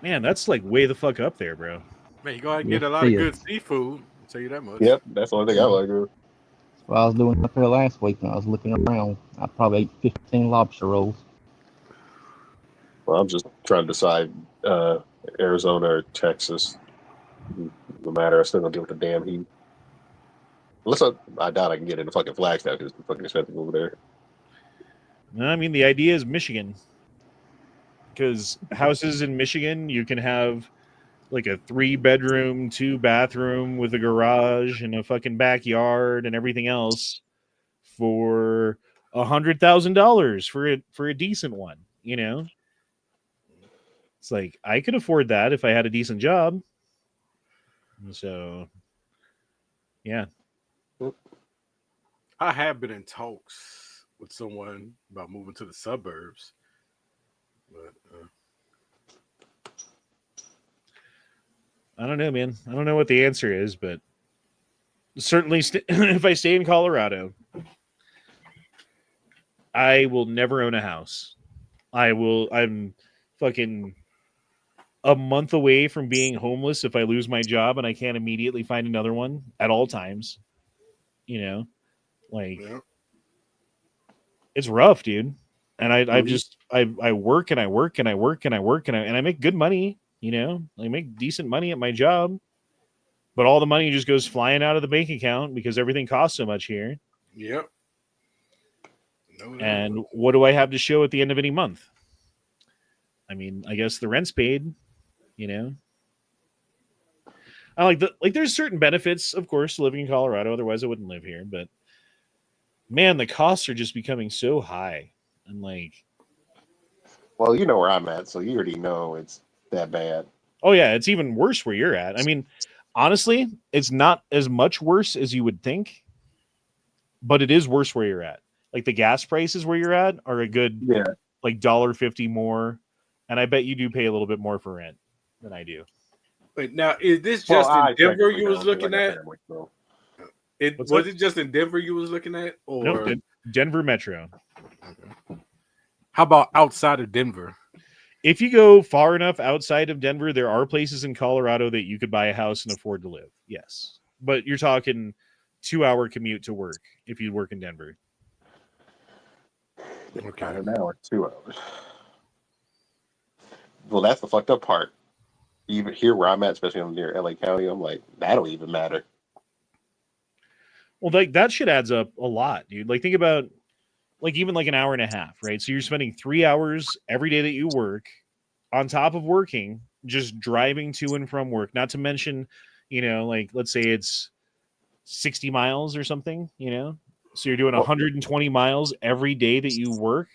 Man, that's like way the fuck up there, bro. Man, you gotta Yes, get a lot it of good is. seafood. I'll tell you that much. Yep, that's the only thing I like. That's what I was doing up there last week when I was looking around. I probably ate 15 lobster rolls. Well, I'm just trying to decide Arizona or Texas. No matter, I'm still gonna deal with the damn heat. Unless I doubt I can get into fucking Flagstaff because it's fucking expensive over there. No, I mean, the idea is Michigan. Because houses in Michigan, you can have like a 3-bedroom, 2-bathroom with a garage and a fucking backyard and everything else for $100,000 for a decent one. You know, it's like I could afford that if I had a decent job. So, yeah. I have been in talks with someone about moving to the suburbs, but I don't know, man. I don't know what the answer is, but certainly if I stay in Colorado, I will never own a house. I'm fucking a month away from being homeless if I lose my job and I can't immediately find another one at all times. You know, like yeah. it's rough, dude. And I Mhm. just I work and I work and I work and I work and I make good money. You know, I make decent money at my job, but all the money just goes flying out of the bank account because everything costs so much here. Yep. No, And what do I have to show at the end of any month? I mean, I guess the rent's paid. You know, I like there's certain benefits, of course, to living in Colorado. Otherwise, I wouldn't live here. But man, the costs are just becoming so high. And like, Well, you know where I'm at, so you already know it's that bad. oh yeah, it's even worse where you're at. I mean, honestly, it's not as much worse as you would think, but it is worse where you're at. Like the gas prices where you're at are a good like $1.50 more, and I bet you do pay a little bit more for rent than I do. Wait, now is this just in Denver you was looking at? It What's was that? it just in Denver you was looking at, or No, Denver Metro. how about outside of Denver? If you go far enough outside of Denver, there are places in Colorado that you could buy a house and afford to live. Yes, but you're talking 2-hour commute to work if you work in Denver. Okay. An hour, 2 hours. Well, that's the fucked up part. Even here where I'm at, especially near LA County, I'm like, that don't even matter. Well, like that shit adds up a lot, dude. Like think about like even like an hour and a half, right? So you're spending 3 hours every day that you work on top of working, just driving to and from work. Not to mention, you know, like let's say it's 60 miles or something, you know? So you're doing 120 miles every day that you work.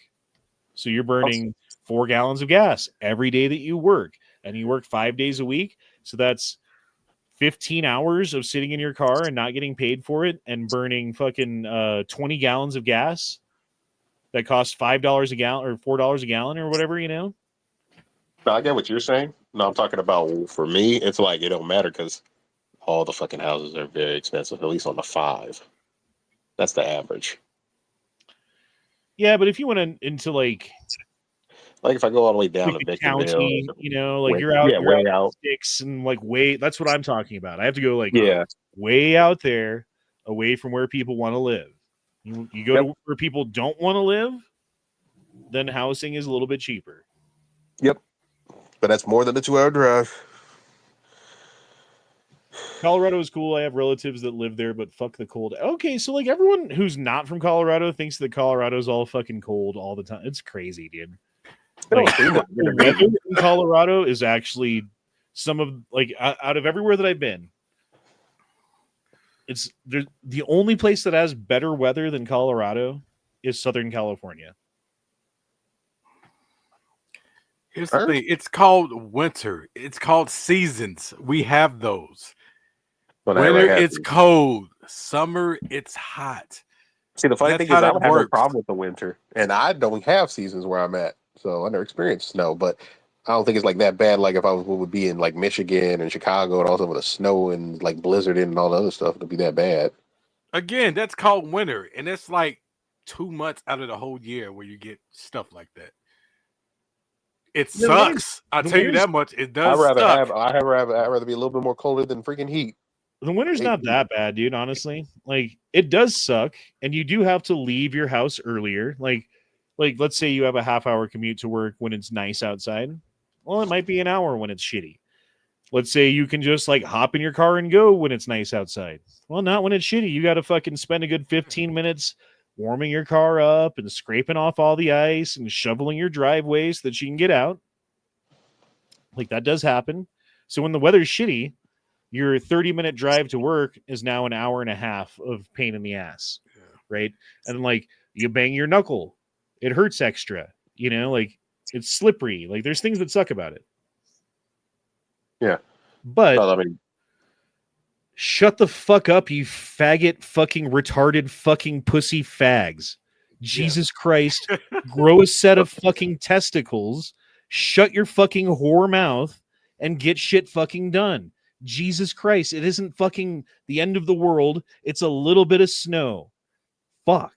So you're burning 4 gallons of gas every day that you work. And you work 5 days a week. So that's 15 hours of sitting in your car and not getting paid for it and burning fucking 20 gallons of gas that costs $5 a gallon or $4 a gallon or whatever, you know? No, I get what you're saying. No, I'm talking about for me, it's like it don't matter because all the fucking houses are very expensive, at least on the 5. That's the average. Yeah, but if you went into like if I go all the way down like to the Victorville, county, you know, like way, you're out, way in the out. sticks and like way. That's what I'm talking about. I have to go like Yeah, way out there, away from where people want to live. You go to where people don't want to live, then housing is a little bit cheaper. Yep. But that's more than a 2-hour drive. Colorado is cool. I have relatives that live there, but fuck the cold. Okay, so like everyone who's not from Colorado thinks that Colorado's all fucking cold all the time. It's crazy, dude. Like, the weather in Colorado is actually some of like out of everywhere that I've been, it's the only place that has better weather than Colorado is Southern California. Here's the thing. It's called winter. It's called seasons. We have those. Winter, it's cold. Summer, it's hot. See, the funny thing is, I don't have a problem with the winter, and I don't have seasons where I'm at, so I never experienced snow. But I don't think it's like that bad. Like if I would be in like Michigan and Chicago, and also with the snow and like blizzard and all the other stuff, it'd be that bad. Again, that's called winter, and it's like 2 months out of the whole year where you get stuff like that. It sucks. I'll tell you that much. It does. I'd rather be a little bit more colder than freaking heat. The winter's not that bad, dude, honestly. Like, it does suck, and you do have to leave your house earlier. Like let's say you have a half-hour commute to work when it's nice outside. Well, it might be an hour when it's shitty. Let's say you can just, like, hop in your car and go when it's nice outside. Well, not when it's shitty. You got to fucking spend a good 15 minutes warming your car up and scraping off all the ice and shoveling your driveway so that you can get out. Like, that does happen. So when the weather's shitty, your 30-minute drive to work is now an hour and a half of pain in the ass, right? And like you bang your knuckle, it hurts extra, you know, like it's slippery. Like there's things that suck about it. Yeah. But shut the fuck up, you faggot fucking retarded fucking pussy fags. Jesus Christ, grow a set of fucking testicles, shut your fucking whore mouth, and get shit fucking done. Jesus Christ, it isn't fucking the end of the world. It's a little bit of snow. Fuck.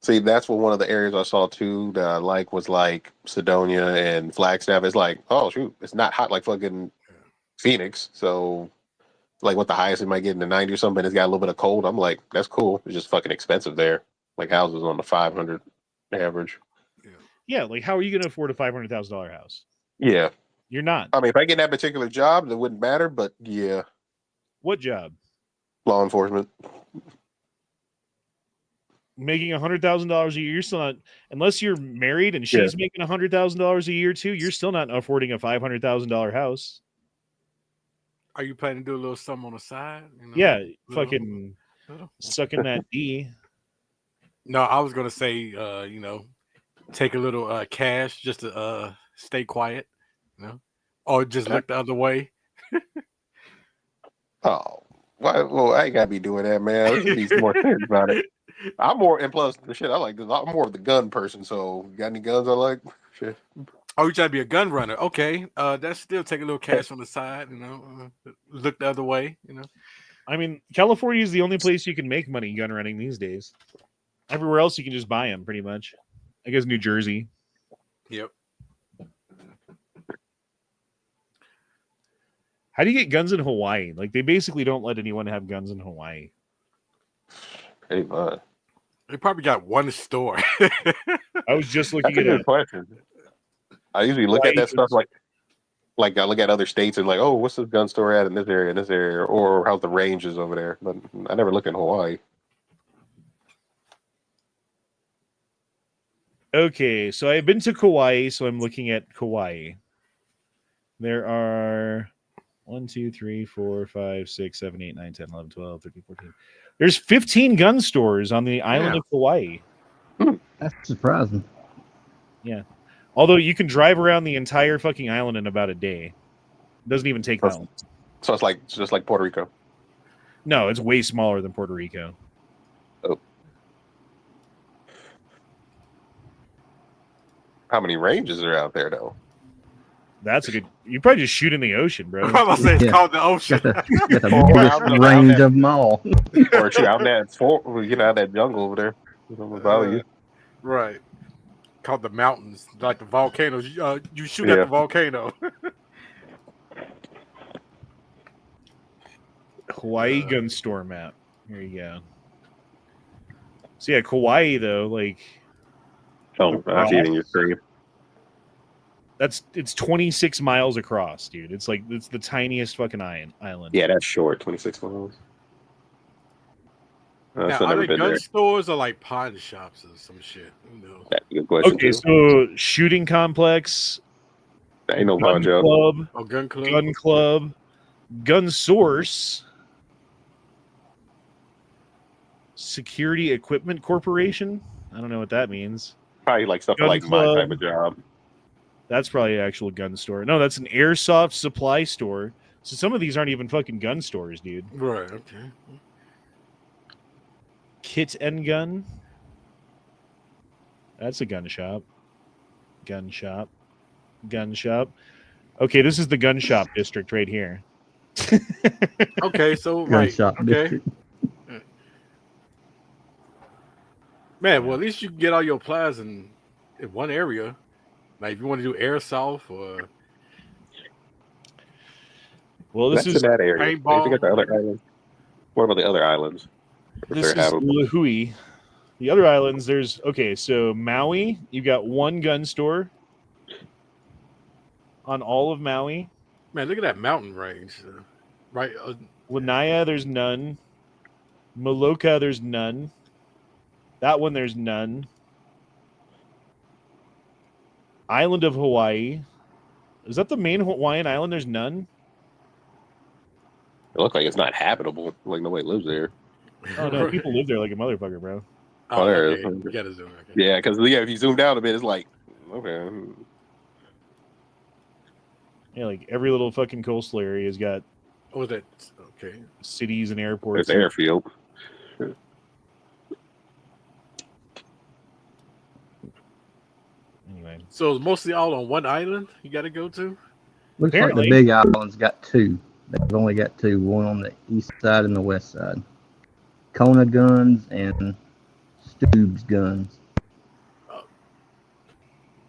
See, that's what one of the areas I saw too that I like was like Sedonia and Flagstaff. It's like, oh shoot, it's not hot like fucking Phoenix. So like what the highest it might get in the 90 or something, it's got a little bit of cold. I'm like, that's cool. It's just fucking expensive there. Like houses on the 500 average. Yeah, like how are you going to afford a $500,000 house? Yeah. You're not. I mean, if I get that particular job, it wouldn't matter, but yeah. What job? Law enforcement. Making $100,000 a year, you're still not, unless you're married and she's making $100,000 a year too, you're still not affording a $500,000 house. Are you planning to do a little something on the side? You know, yeah, fucking sucking that D. No, I was gonna say, you know, take a little cash just to stay quiet, you know, or just look the other way. Oh, well, I ain't gotta be doing that, man. Let's be more serious about it. I'm more, and plus the shit I like this. I'm more of the gun person. So, you got any guns I like? Shit. Oh, you try to be a gun runner? Okay, that's still take a little cash on the side, you know, look the other way, you know. I mean, California is the only place you can make money gun running these days. Everywhere else you can just buy them, pretty much. I guess New Jersey. Yep. How do you get guns in Hawaii? Like, they basically don't let anyone have guns in Hawaii. Pretty much. They probably got one store. I was just looking at a question. I usually look at that stuff like I look at other states and like, oh, what's the gun store at in this area, or how's the ranges over there? But I never look in Hawaii. Okay, so I've been to Kauai, so I'm looking at Kauai. There are 1, 2, 3, 4, 5, 6, 7, 8, 9, 10, 11, 12, 13, 14. There's 15 gun stores on the island of Kauai. That's surprising. Yeah. Although you can drive around the entire fucking island in about a day. It doesn't even take that long. So it's just like Puerto Rico. No, it's way smaller than Puerto Rico. Oh. How many ranges are out there though? That's a good. You probably just shoot in the ocean, bro. I'm about to say it's called the ocean. Got the biggest range of them all. Or shoot out that jungle over there. Bother you. Right. Called the mountains, like the volcanoes. You shoot at the volcano. Hawaii gun store map. Here you go. So yeah, Kauai though, like Oh, I see it in your screen. It's 26 miles across, dude. It's the tiniest fucking island. Yeah, that's short. 26 miles. Now, I've are never they been gun there. stores or like pawn shops or some shit? Who knows? That's a good question Okay, too. so shooting complex, That ain't no gun pawn shop. club, Oh, gun club. gun club, gun source, security equipment corporation. I don't know what that means. Probably like stuff Gun like my club. type of job. That's probably an actual gun store. No, that's an airsoft supply store. So some of these aren't even fucking gun stores, dude. Right. Okay. Kit and gun. That's a gun shop. Gun shop. Gun shop. Okay, this is the gun shop district right here. Okay. So Gun right. shop Okay. district. Man, well, at least you can get all your pliers in one area. Like if you want to do airsoft or Well, this That's is in that area. You paintball. got the other islands. What about the other islands? If this they're is habitable. Lahui. The other islands, so Maui, you got one gun store on all of Maui. Man, look at that mountain range. Right. Lanaya, there's none. Moloka, there's none. That one, there's none. Island of Hawaii. Is that the main Hawaiian island? There's none? It looks like it's not habitable. Like nobody lives there. Oh, no. People live there like a motherfucker, bro. Oh, there okay. is. You gotta zoom. Okay. Yeah, because if you zoom down a bit, it's like okay. Yeah, like every little fucking coastal area has got Oh, that okay. cities and airports. It's airfield. Anyway. So it's mostly all on one island you got to go to. Looks Apparently. like the big island's got two. They've only got two, one on the east side and the west side. Kona guns and Stubbs guns.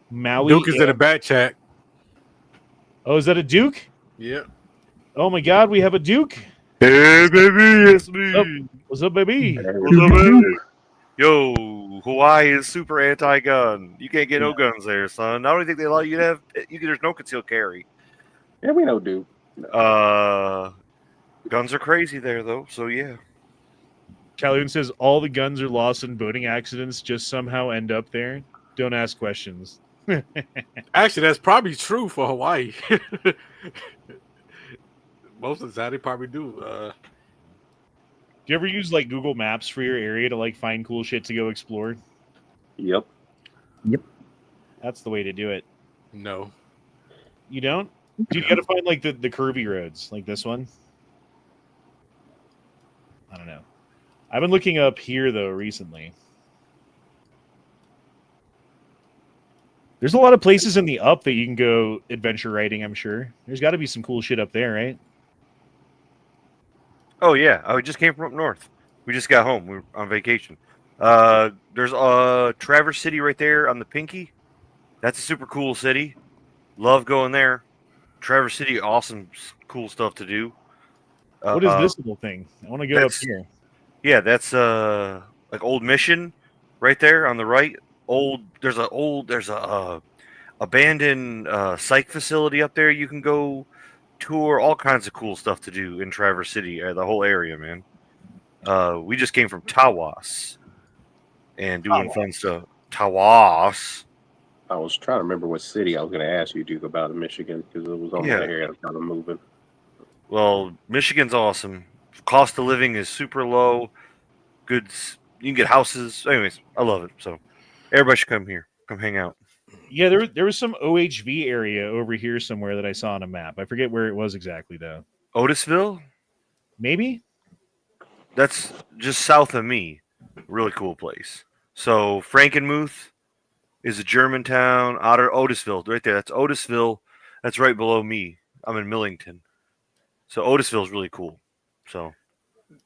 Maui. Duke is in the back chat. Oh, is that a Duke? Yep. Oh my God, we have a Duke. Hey, baby, it's me. What's up, baby? What's up, baby? Yo, Hawaii is super anti-gun. You can't get no guns there, son. I don't think they allow you to have. There's no concealed carry. Yeah, we know, dude. Guns are crazy there, though. So yeah. Calhoun says all the guns are lost in boating accidents. Just somehow end up there. Don't ask questions. Actually, that's probably true for Hawaii. Most of the time, they probably do. Do you ever use like Google Maps for your area to like find cool shit to go explore? Yep. That's the way to do it. No. You don't? Dude, you gotta find like the curvy roads, like this one. I don't know. I've been looking up here though recently. There's a lot of places in the up that you can go adventure riding, I'm sure. There's got to be some cool shit up there, right? Oh yeah, I just came from up north. We just got home. We were on vacation. There's Traverse City right there on the Pinky. That's a super cool city. Love going there. Traverse City, awesome, cool stuff to do. What is this little thing? I want to go up here. Yeah, that's like Old Mission right there on the right. There's a abandoned psych facility up there. You can go tour, all kinds of cool stuff to do in Traverse City, the whole area, man. We just came from Tawas and doing fun stuff. Tawas. I was trying to remember what city I was going to ask you, Duke, about in Michigan because it was on my area. I was kind of moving. Well, Michigan's awesome. Cost of living is super low. Goods, you can get houses. Anyways, I love it. So everybody should come here. Come hang out. Yeah, there was some OHV area over here somewhere that I saw on a map. I forget where it was exactly though. Otisville? Maybe? That's just south of me. Really cool place. So Frankenmuth is a German town out of Otisville. Right there. That's Otisville. That's right below me. I'm in Millington. So Otisville is really cool. So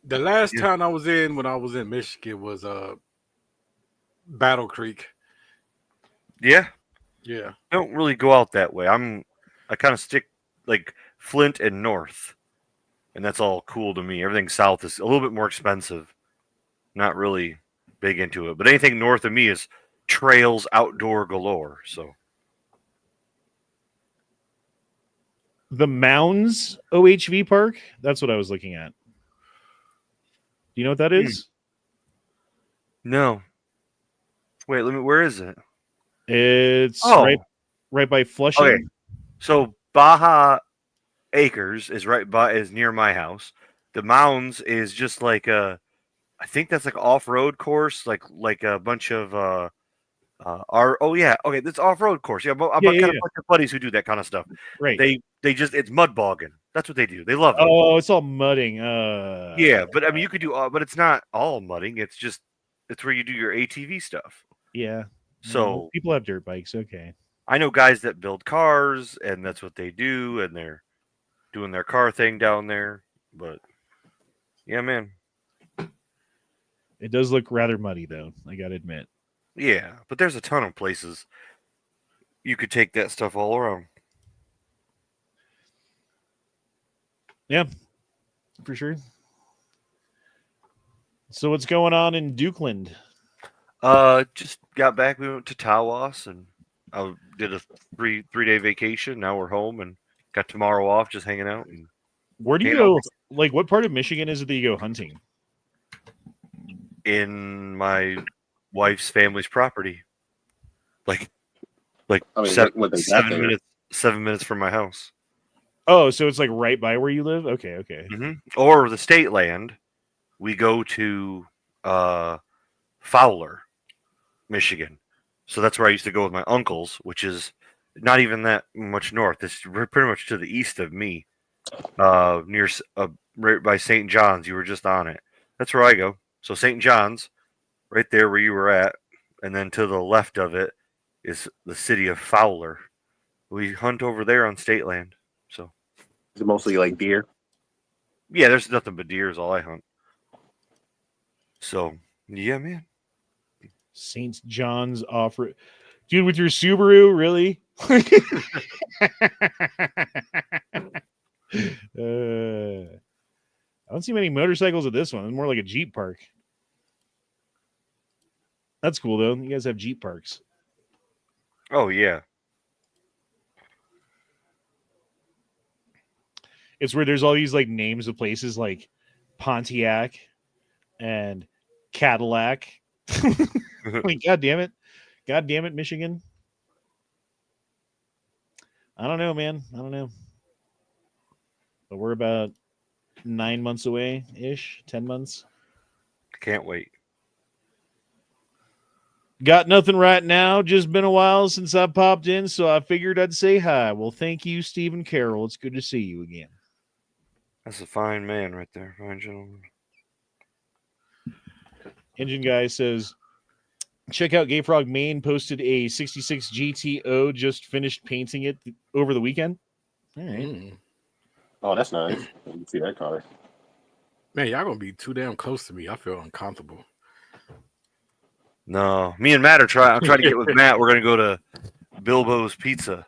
the last town I was in when I was in Michigan was Battle Creek. Yeah. Yeah. I don't really go out that way. I kind of stick like Flint and north. And that's all cool to me. Everything south is a little bit more expensive. Not really big into it. But anything north of me is trails outdoor galore. So The Mounds OHV Park. That's what I was looking at. Do you know what that is? no, wait, let me. Where is it? It's Oh, right by Flushing. okay. So Baja Acres is is near my house. The Mounds is just like I think that's like off-road course, like a bunch of okay, that's off-road course. Yeah, I've got kind of bunch of buddies who do that kind of stuff. Right. They just it's mud bogging. That's what they do. They love it. Oh, it's all mudding. Yeah, but I mean you could do but it's not all mudding. It's where you do your ATV stuff. Yeah. So people have dirt bikes. Okay. I know guys that build cars, and that's what they do, and they're doing their car thing down there. But yeah, man. It does look rather muddy, though. I gotta admit. Yeah, but there's a ton of places you could take that stuff all around. Yeah, for sure. So what's going on in Dukeland? Just got back. We went to Tawas and I did a three-day vacation. Now we're home and got tomorrow off, just hanging out. And where do you go? Like, what part of Michigan is it that you go hunting? In my wife's family's property, like I mean, 7 minutes from my house. Oh, so it's like right by where you live? Okay. Mm-hmm. Or the state land. We go to Fowler, Michigan. So that's where I used to go with my uncles, which is not even that much north. It's pretty much to the east of me, near right by St. John's. You were just on it. That's where I go. So St. John's, right there where you were at, and then to the left of it is the city of Fowler. We hunt over there on state land. So is it mostly like deer? Yeah, there's nothing but deer is all I hunt. So yeah, man. St. John's offer, dude, with your Subaru, really? I don't see many motorcycles at this one. It's more like a Jeep park. That's cool though. You guys have Jeep parks. Oh yeah. It's where there's all these like names of places like Pontiac and Cadillac. Like, God damn it, Michigan. I don't know, man. I don't know. But we're about 9 months away ish, 10 months. Can't wait. Got nothing right now. Just been a while since I popped in, so I figured I'd say hi. Well, thank you, Stephen Carroll. It's good to see you again. That's a fine man right there. Fine gentleman. Engine Guy says, check out Gay Frog Maine. Posted a 66 GTO. Just finished painting it over the weekend. All right. Oh, that's nice. You can see that car. Man, y'all gonna be too damn close to me. I feel uncomfortable. No, me and Matt I'm trying to get with Matt. We're gonna go to Bilbo's Pizza,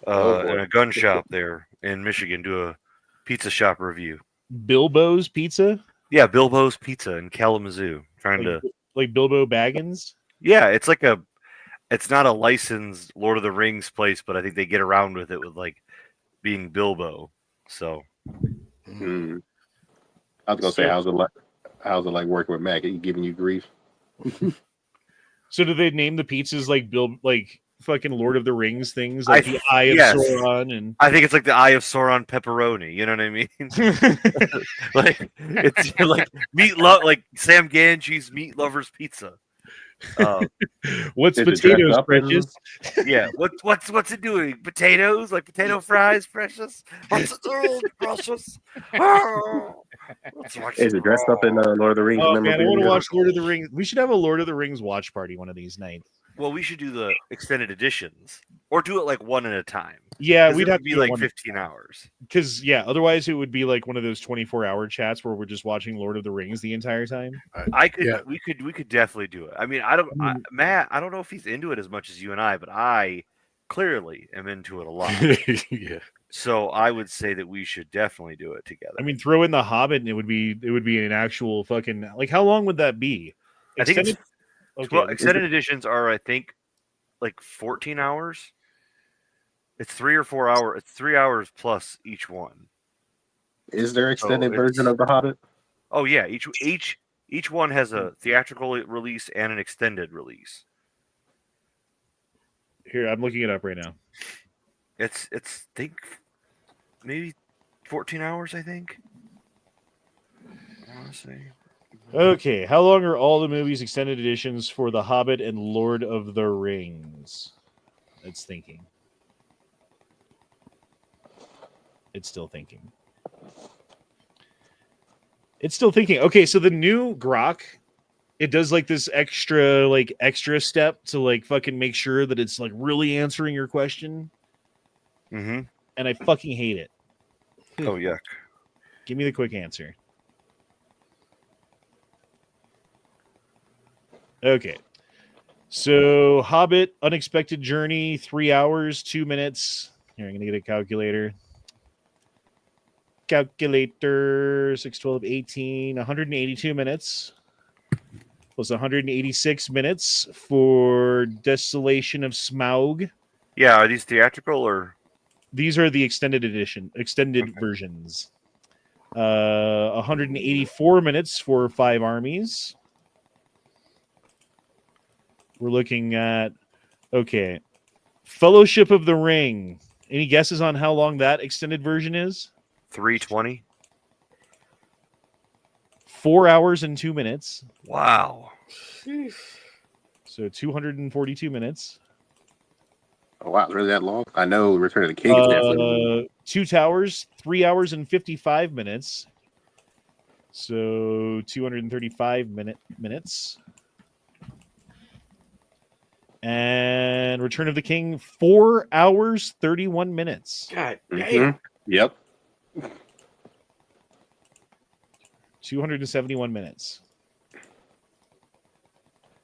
in a gun shop there in Michigan. Do a pizza shop review. Bilbo's Pizza? Yeah, Bilbo's Pizza in Kalamazoo. Like Bilbo Baggins? Yeah, it's not a licensed Lord of the Rings place, but I think they get around with it with like being Bilbo. So I was gonna say, how's it like working with Mac? Are you giving you grief? So do they name the pizzas like like fucking Lord of the Rings things, like the Eye of Sauron? And I think it's like the Eye of Sauron pepperoni. You know what I mean? Like it's like like Sam Ganji's Meat Lovers Pizza. What's potatoes, precious? Yeah. What's it doing? Potatoes? Like potato fries, precious? What's it doing, precious? Is it dressed up in Lord of the Rings? Oh man, I want to watch Lord of the Rings. We should have a Lord of the Rings watch party one of these nights. Well, we should do the extended editions, or do it like one at a time. Yeah, we'd have to be like 15 hours. Because otherwise it would be like one of those 24-hour chats where we're just watching Lord of the Rings the entire time. We could definitely do it. I mean, Matt, I don't know if he's into it as much as you and I, but I clearly am into it a lot. Yeah. So I would say that we should definitely do it together. I mean, throw in the Hobbit, and it would be an actual fucking, like, how long would that be? I think it's Okay. Well, extended editions are, I think, like 14 hours. It's 3 or 4 hours. It's 3 hours plus each one. Is there extended it's- version of The Hobbit? Oh yeah, each one has a theatrical release and an extended release. Here, I'm looking it up right now. It's think maybe 14 hours. I think. I want to say. Okay, how long are all the movies extended editions for The Hobbit and Lord of the Rings? It's thinking. It's still thinking. It's still thinking. Okay, so the new Grok, it does like this extra step to like fucking make sure that it's like really answering your question. Mm-hmm. And I fucking hate it. Oh yuck. Give me the quick answer. Okay. So Hobbit, Unexpected Journey, 3 hours, 2 minutes. Here, I'm gonna get a calculator. Calculator 6, 12, 18, 182 minutes. Plus 186 minutes for Desolation of Smaug. Yeah, are these theatrical or? These are the extended versions. 184 minutes for 5 armies. We're looking at, okay, Fellowship of the Ring. Any guesses on how long that extended version is? 320. 4 hours and 2 minutes. Wow. So 242 minutes. Oh, wow, it's really that long? I know Return of the King is there. 2 Towers, 3 hours and 55 minutes. So 235 minutes. And Return of the King, 4 hours, 31 minutes. God damn. Mm-hmm. Yep. 271 minutes.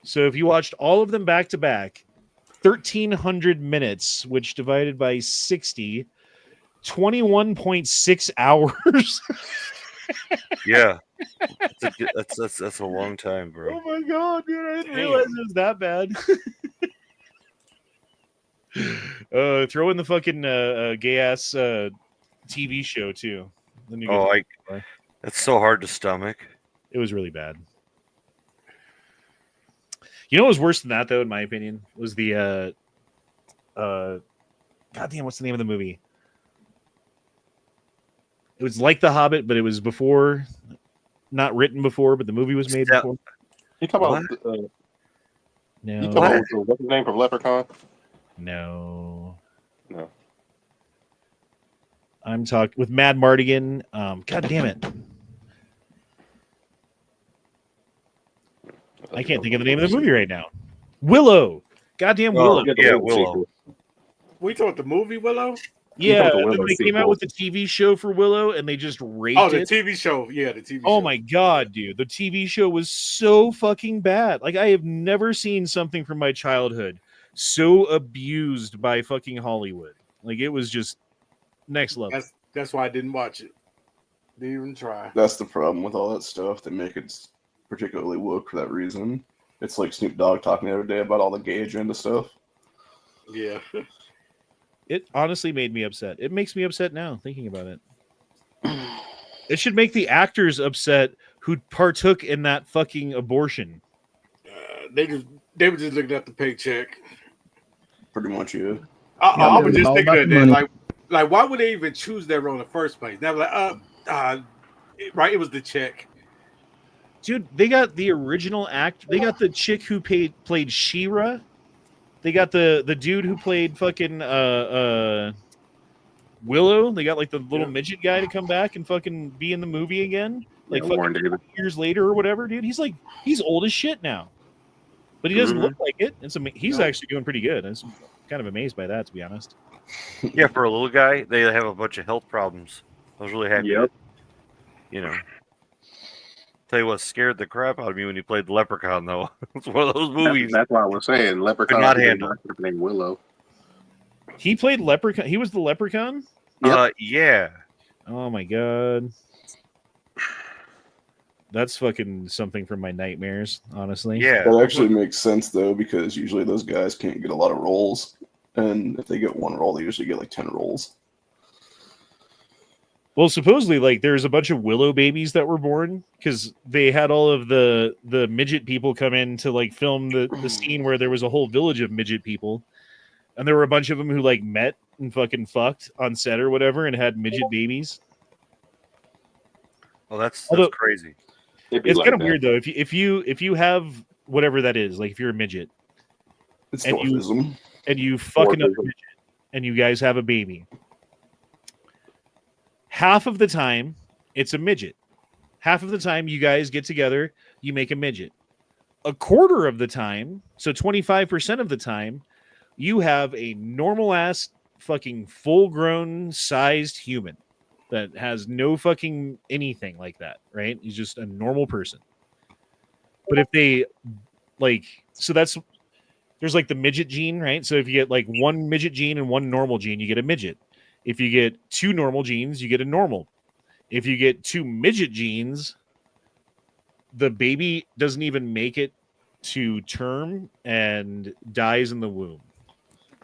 So if you watched all of them back to back, 1,300 minutes, which divided by 60, 21.6 hours. Yeah. That's a long time, bro. Oh my god, dude! I didn't realize it was that bad. Throw in the fucking gay ass TV show too. Then you get that's so hard to stomach. It was really bad. You know what was worse than that, though, in my opinion, was the goddamn, what's the name of the movie? It was like The Hobbit, but it was before, not written before, but the movie was made before. You talk about No, you talk about what's his name from Leprechaun? no. I'm talking with Mad Mardigan. God damn it. I can't think of the name of the movie right now. Willow. Goddamn Willow. Yeah, Willow. We talked the movie Willow. Yeah, the and Willow then they came out sequel. with the TV show for Willow, and they just raped Oh, the it. TV show. Yeah, the TV show. Oh my god, dude. The TV show was so fucking bad. Like, I have never seen something from my childhood so abused by fucking Hollywood. Like, it was just next level. That's why I didn't watch it. Didn't even try. That's the problem with all that stuff. They make it particularly woke for that reason. It's like Snoop Dogg talking the other day about all the gay agenda stuff. Yeah. It honestly made me upset. It makes me upset now thinking about it. It should make the actors upset who partook in that fucking abortion. They were just looking at the paycheck. Pretty much, yeah. I was it's just all thinking about of the that. money. Like, why would they even choose that role in the first place? They were like, right, it was the check. Dude, they got the original act. They got the chick who played She-Ra. They got the dude who played fucking Willow. They got like the little midget guy to come back and fucking be in the movie again. Like Warren fucking Davis. years later or whatever, dude. He's old as shit now. But he doesn't look like it. He's actually doing pretty good. I'm kind of amazed by that, to be honest. Yeah, for a little guy, they have a bunch of health problems. I was really happy. Yep. You know. Tell you what scared the crap out of me when he played the Leprechaun, though. It's one of those movies. That's why I was saying Leprechaun. Could not handle. Named Willow. He played Leprechaun. He was the Leprechaun? Yeah. Oh my god. That's fucking something from my nightmares, honestly. Yeah. That actually makes sense though, because usually those guys can't get a lot of rolls, and if they get one roll, they usually get like 10 rolls. Well, supposedly, like, there's a bunch of Willow babies that were born because they had all of the midget people come in to like film the scene where there was a whole village of midget people, and there were a bunch of them who like met and fucking fucked on set or whatever and had midget babies. Well, that's Although- crazy. It'd be It's like kind of that. weird though. If you have whatever that is, like if you're a midget It's And you- dwarfism. and you fuck another Dwarfism. midget and you guys have a baby, half of the time it's a midget. Half of the time you guys get together, you make a midget. A quarter of the time, so 25% of the time, you have a normal ass fucking full grown sized human that has no fucking anything like that, right? He's just a normal person. But if they like, so there's like the midget gene, right? So if you get like one midget gene and one normal gene, you get a midget. If you get two normal genes, you get a normal. If you get two midget genes, the baby doesn't even make it to term and dies in the womb.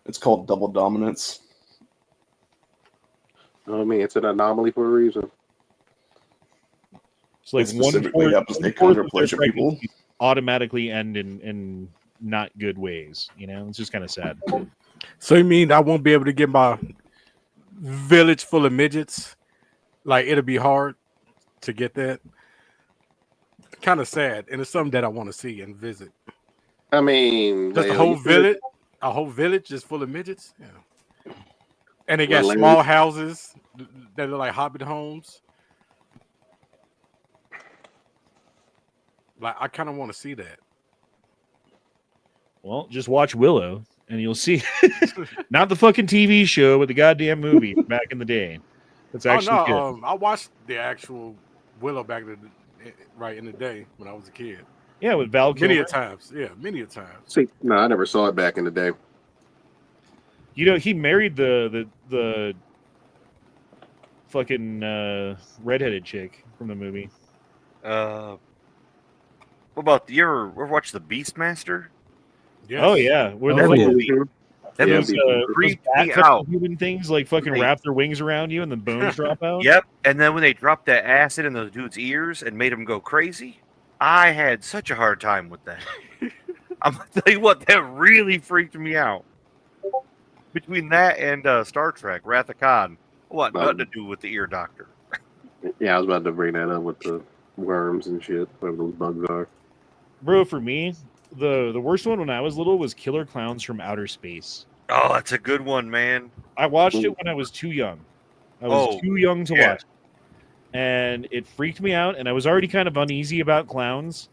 It's called double dominance. I mean, it's an anomaly for a reason. It's like It specifically happens to one-fourth counter of their pleasure people. pregnancies automatically end in not good ways. You know, it's just kind of sad. So you mean I won't be able to get my village full of midgets? Like it'll be hard to get that. Kind of sad, and it's something that I want to see and visit. I mean, Just a Leo, whole you could- village, a whole village just full of midgets. Yeah. And they got Well, small houses that look like hobbit homes. Like I kind of want to see that. Well, just watch Willow and you'll see. Not the fucking TV show, but the goddamn movie back in the day. That's actually good. I watched the actual Willow back in the day when I was a kid. Yeah, with Val Kilmer. Many a times. Yeah, many a times. See, no, I never saw it back in the day. You know, he married the fucking redheaded chick from the movie. What about you ever watch the Beastmaster? Yes. Oh yeah, where Oh, the yeah. fucking That Yeah, movie those creeped bat me fucking out. human things like fucking Right. wrap their wings around you and the bones drop out. Yep. And then when they dropped that acid in those dude's ears and made him go crazy, I had such a hard time with that. I'm gonna tell you what, that really freaked me out. Between that and Star Trek, Wrath of Khan, what nothing to do with the ear doctor. Yeah, I was about to bring that up with the worms and shit, whatever those bugs are. Bro, for me, the worst one when I was little was Killer Clowns from Outer Space. Oh, that's a good one, man. I watched it when I was too young. I was Oh, too young to yeah. watch. And it freaked me out, and I was already kind of uneasy about clowns.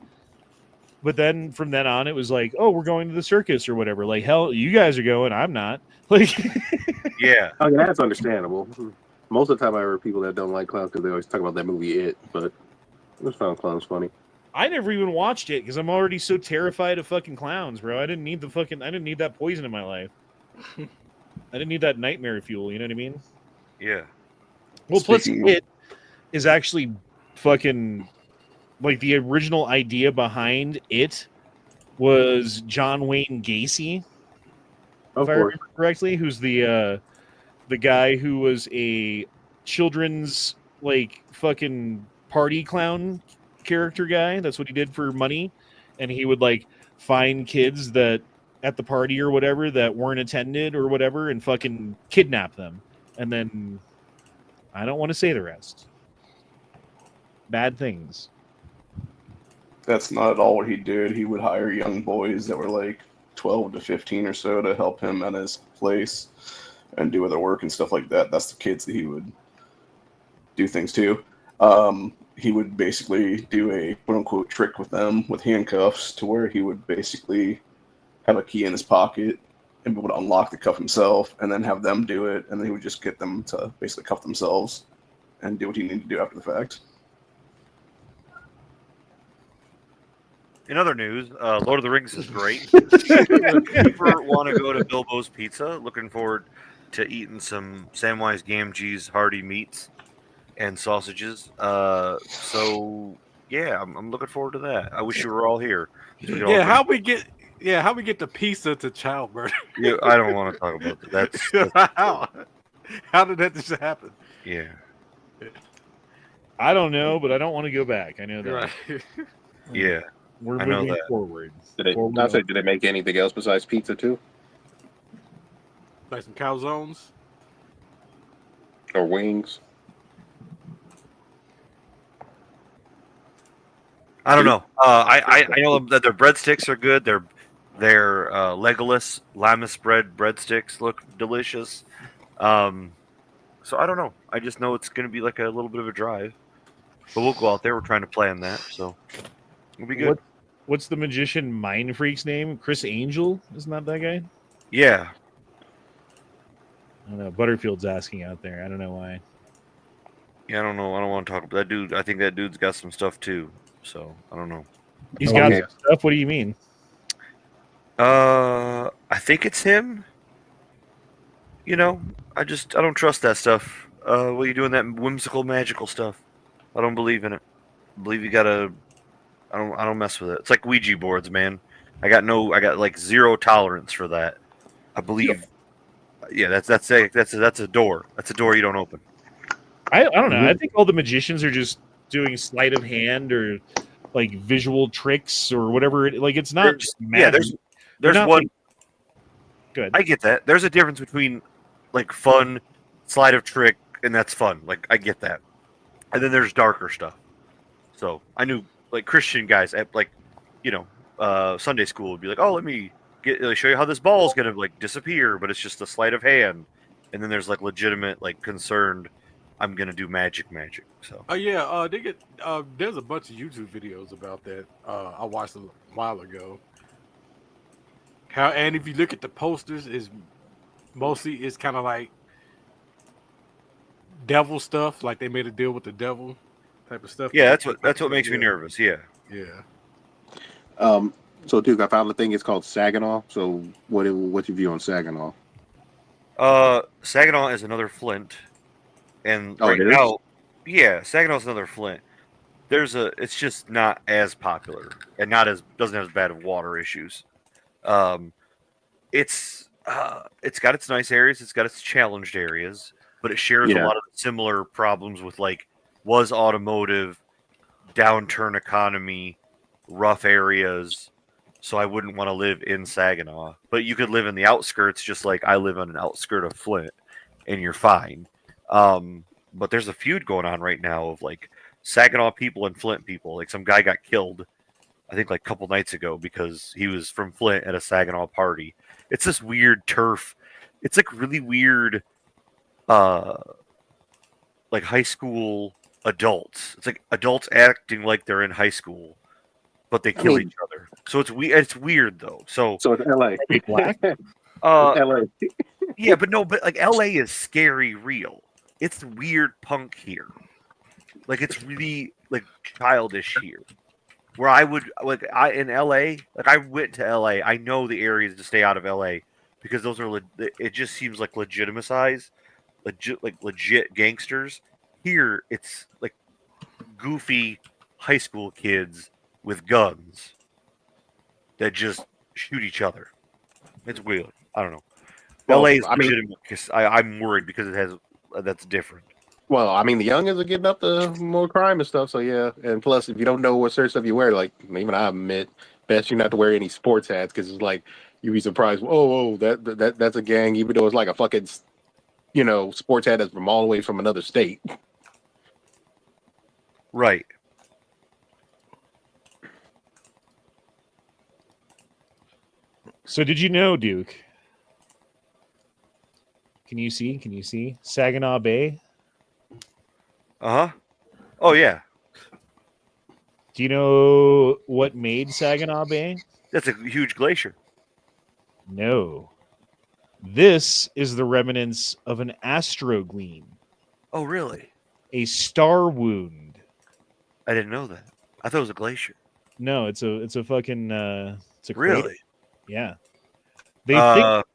But then from then on, it was like, oh, we're going to the circus or whatever. Like, hell, you guys are going, I'm not. Like, Yeah. Okay, that's understandable. Most of the time, I heard people that don't like clowns because they always talk about that movie It, but I just found clowns funny. I never even watched it because I'm already so terrified of fucking clowns, bro. I didn't need that poison in my life. I didn't need that nightmare fuel. You know what I mean? Yeah. Well, plus Speaking of- it is actually fucking like the original idea behind it was John Wayne Gacy, Of if I course. remember correctly, who's the guy who was a children's like fucking party clown character guy. That's what he did for money, and he would like find kids that at the party or whatever that weren't attended or whatever and fucking kidnap them, and then I don't want to say the rest. Bad things. That's not at all what he did. He would hire young boys that were like 12 to 15 or so to help him at his place and do other work and stuff like that. That's the kids that he would do things to. He would basically do a quote unquote trick with them with handcuffs to where he would basically have a key in his pocket and be able to unlock the cuff himself and then have them do it. And then he would just get them to basically cuff themselves and do what he needed to do after the fact. In other news, Lord of the Rings is great. If you ever want to go to Bilbo's Pizza, looking forward to eating some Samwise Gamgee's hearty meats and sausages. So, yeah, I'm looking forward to that. I wish you were all here. So we could all Yeah, go- how we get the pizza to childbirth? Yeah, I don't want to talk about that. That's How did that just happen? yeah. I don't know, but I don't want to go back. I know that. Right. Yeah. We're I know moving that. forward. Did they? Forward I said, did they make anything else besides pizza too, Like some calzones. or wings? I don't know. I know that their breadsticks are good. Their Legolas Lamus breadsticks look delicious. So I don't know. I just know it's going to be like a little bit of a drive, but we'll go out there. We're trying to plan that, so it'll be good. What's the magician mind freak's name? Chris Angel? Isn't that guy? Yeah, I don't know. Butterfield's asking out there. I don't know why. yeah. I don't know. I don't want to talk about that dude. I think that dude's got some stuff too. So I don't know. He's got Okay. some stuff. What do you mean? I think it's him. You know, I don't trust that stuff. What are you doing that whimsical, magical stuff? I don't believe in it. I believe you gotta. I don't mess with it. It's like Ouija boards, man. I got like zero tolerance for that. I believe. Yeah, that's a door. That's a door you don't open. I don't know. I think all the magicians are just doing sleight of hand or like visual tricks or whatever. Like it's not just magic. There's not one. like- Good. I get that. There's a difference between like fun sleight of trick and that's fun. Like I get that. And then there's darker stuff. So I knew like Christian guys at like, Sunday school would be like, oh, let me show you how this ball is gonna like disappear, but it's just a sleight of hand. And then there's like legitimate like concerned, I'm gonna do magic. So Oh yeah, they get there's a bunch of YouTube videos about that. I watched a while ago. And if you look at the posters, is mostly it's kind of like devil stuff, like they made a deal with the devil type of stuff. yeah, that's what makes me nervous. Yeah. Yeah. So Duke, I found the thing. It's called Saginaw. So what's your view on Saginaw? Saginaw is another Flint, and Oh, right it is? now, yeah, Saginaw's another Flint. It's just not as popular and doesn't have as bad of water issues. It's got its nice areas, it's got its challenged areas, but it shares a Yeah. lot of similar problems with like was automotive, downturn economy, rough areas. So I wouldn't want to live in Saginaw, but you could live in the outskirts, just like I live on an outskirt of Flint, and you're fine. But there's a feud going on right now of like Saginaw people and Flint people. Like some guy got killed, I think like a couple nights ago because he was from Flint at a Saginaw party. It's this weird turf. It's like really weird, like high school adults. It's like adults acting like they're in high school, but they kill each other. So it's weird though. So So it's LA. Black? LA. yeah, but like LA is scary real. It's weird punk here. Like it's really like childish here. Where I would in LA, like I went to LA. I know the areas to stay out of LA because those are it just seems like legit gangsters. Here it's like goofy high school kids with guns that just shoot each other. It's weird. I don't know. Well, LA is I mean- legitimate because I'm worried because it has that's different. Well, I mean, the youngins are getting up to more crime and stuff. So yeah, and plus, if you don't know what certain stuff you wear, like even I admit, best you not to wear any sports hats because it's like you'd be surprised. Oh, that's a gang, even though it's like a fucking, sports hat that's from all the way from another state. Right. So did you know, Duke? Can you see Saginaw Bay? Uh huh. Oh yeah. Do you know what made Saginaw Bay? That's a huge glacier. No. This is the remnants of an astrogleam, Oh really? a star wound. I didn't know that. I thought it was a glacier. No, it's a fucking it's a Really? crater. Yeah.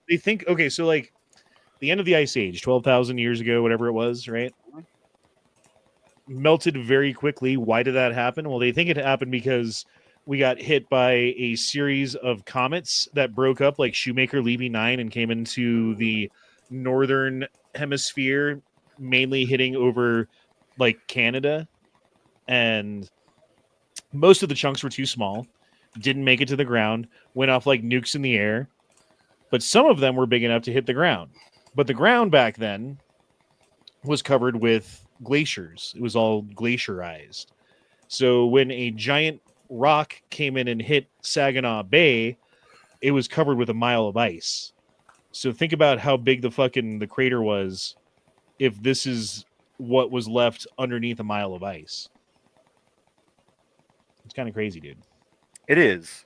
They think okay, so like the end of the ice age, 12,000 years ago, whatever it was, right? melted very quickly. Why did that happen? Well, they think it happened because we got hit by a series of comets that broke up, like Shoemaker Levy 9, and came into the northern hemisphere, mainly hitting over like Canada. And most of the chunks were too small, didn't make it to the ground, went off like nukes in the air. But some of them were big enough to hit the ground. But the ground back then was covered with glaciers. It was all glacierized. So when a giant rock came in and hit Saginaw Bay, it was covered with a mile of ice. So think about how big the crater was if this is what was left underneath a mile of ice. It's kind of crazy, dude. It is.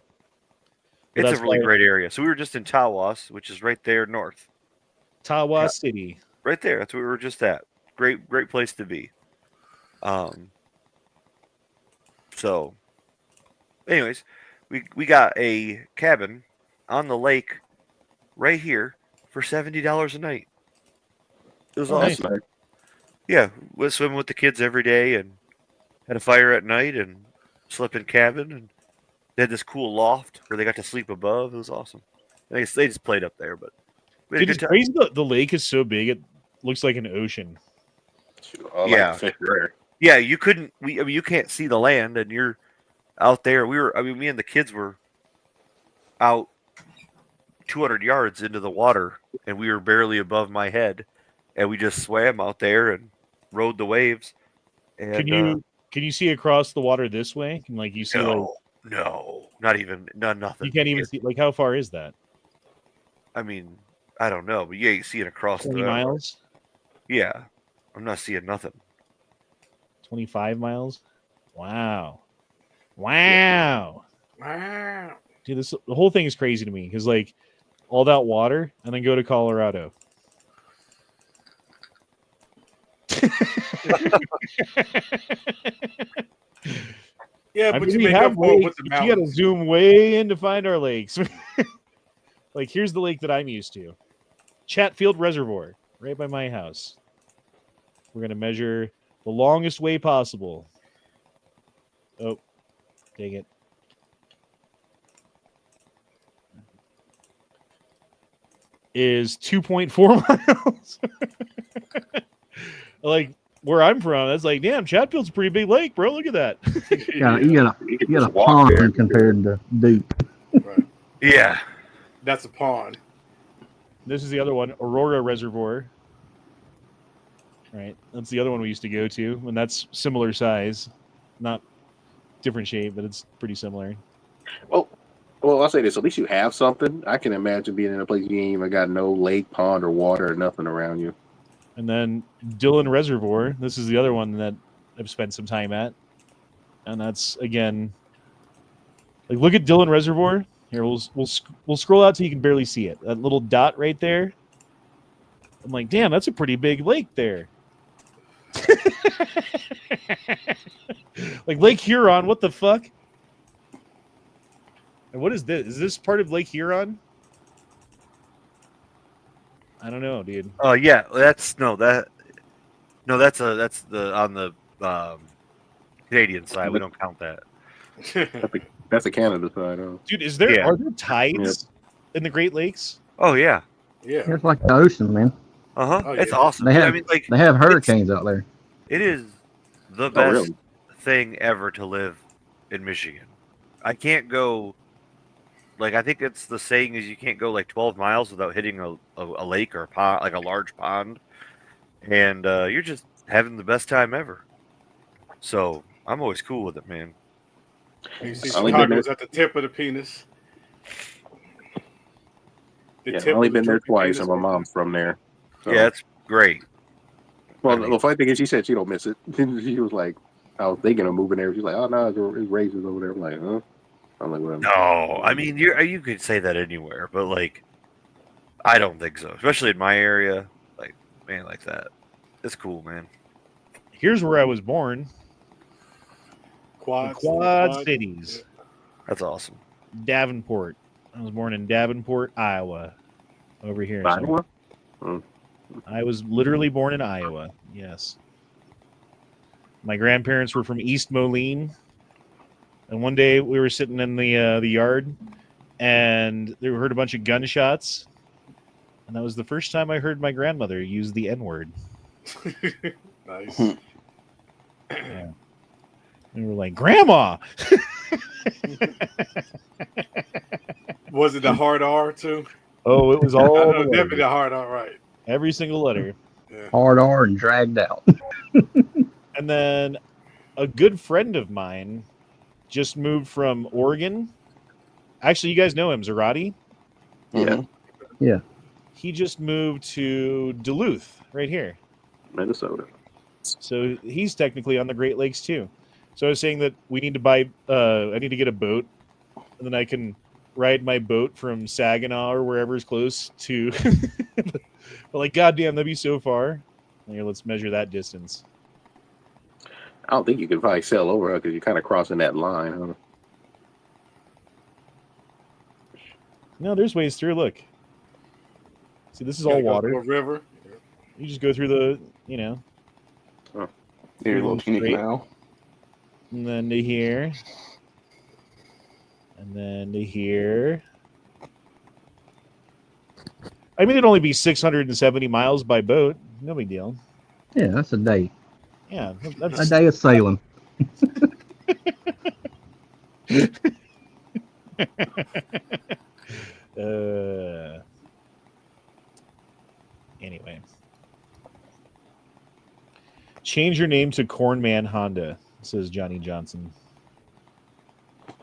But It's that's a really why- great area. So we were just in Tawas, which is right there north. Tawa City. Right there. That's where we were just at. Great place to be. So anyways, we got a cabin on the lake right here for $70 a night. It was Oh, awesome. Yeah, we swimming with the kids every day and had a fire at night and slept in cabin, and they had this cool loft where they got to sleep above. It was awesome. I guess they just played up there, but we had Dude, a it's good time. crazy. The lake is so big, it looks like an ocean. Yeah. Fish rare. Yeah, you couldn't. You can't see the land, and you're out there. Me and the kids were out 200 yards into the water, and we were barely above my head, and we just swam out there and rode the waves. And Can you see across the water this way? Can like you see like no, not even nothing. you can't even see like how far is that? I mean, I don't know, but yeah, you see it across 20 the miles? Yeah, I'm not seeing nothing. 25 miles? Wow. Wow. Wow. Dude, the whole thing is crazy to me because like all that water and then go to Colorado. Yeah, I but mean, you we make have up for it with lakes, the but you gotta mountains. zoom way in to find our lakes. Like here's the lake that I'm used to. Chatfield Reservoir, right by my house. We're gonna measure the longest way possible. Oh, dang it. Is 2.4 miles. Like where I'm from, that's like, damn, Chatfield's a pretty big lake, bro. Look at that. You got a pond compared to Duke. Right. Yeah, That's a pond. This is the other one, Aurora Reservoir. Right, that's the other one we used to go to, and that's similar size, not different shape, but it's pretty similar. Well, I'll say this. At least you have something. I can imagine being in a place you ain't even got no lake, pond, or water or nothing around you. And then Dillon Reservoir. This is the other one that I've spent some time at, and that's again, like look at Dillon Reservoir. Here, we'll scroll out so you can barely see it. That little dot right there. I'm like, damn, that's a pretty big lake there. Like Lake Huron, what the fuck? And what is this? Is this part of Lake Huron? I don't know, dude. yeah. That's the on the Canadian side. We don't count that. That's the Canada side. Dude, Yeah. are there tides in the Great Lakes? Oh yeah. Yeah. It's like the ocean, man. Uh-huh. Oh, It's yeah. awesome. They have I mean, like they have hurricanes out there. it is the best really? thing ever to live in Michigan. I can't go. Like I think it's the saying is you can't go like 12 miles without hitting a lake or a pond, like a large pond, and you're just having the best time ever. So I'm always cool with it, man. You see, I only Chicago been is at the tip of the penis. The Yeah, tip I've only of the been there penis. twice, and my mom's from there. So. Yeah, it's great. Well, I mean- the funny thing is, she said she don't miss it. She was like, I was thinking of moving there. She's like, oh no, it's racist over there. I'm like, huh? I'm like, whatever. No, I mean you could say that anywhere, but like I don't think so. Especially in my area, like man, like that. It's cool, man. Here's where I was born. Quad Cities. That's awesome. Davenport. I was born in Davenport, Iowa. Over here. Iowa? I was literally born in Iowa. Yes. My grandparents were from East Moline, and one day we were sitting in the yard, and we heard a bunch of gunshots, and that was the first time I heard my grandmother use the N-word. Nice. Yeah. And we were like, Grandma! Was it the hard R too? Oh, it was I all know, the definitely the letters. hard R, right? Every single letter. Yeah. Hard R and dragged out. And then a good friend of mine just moved from Oregon. Actually, you guys know him, Zarati. Yeah. Yeah. He just moved to Duluth, right here. Minnesota. So he's technically on the Great Lakes too. So I was saying that we need to buy. I need to get a boat, and then I can ride my boat from Saginaw or wherever is close to. But like, goddamn, that'd be so far. Here, let's measure that distance. I don't think you could probably sail over because you're kind of crossing that line. Huh? No, there's ways through. Look. See, this is all Gotta go water. through a river. You just go through the, Your little teeny Straight. canal. and then to here, and then to here. I mean, it'd only be 670 miles by boat. No big deal. Yeah, that's a day. Yeah, A that's day of sailing. Anyway. Change your name to Cornman Honda, says Johnny Johnson.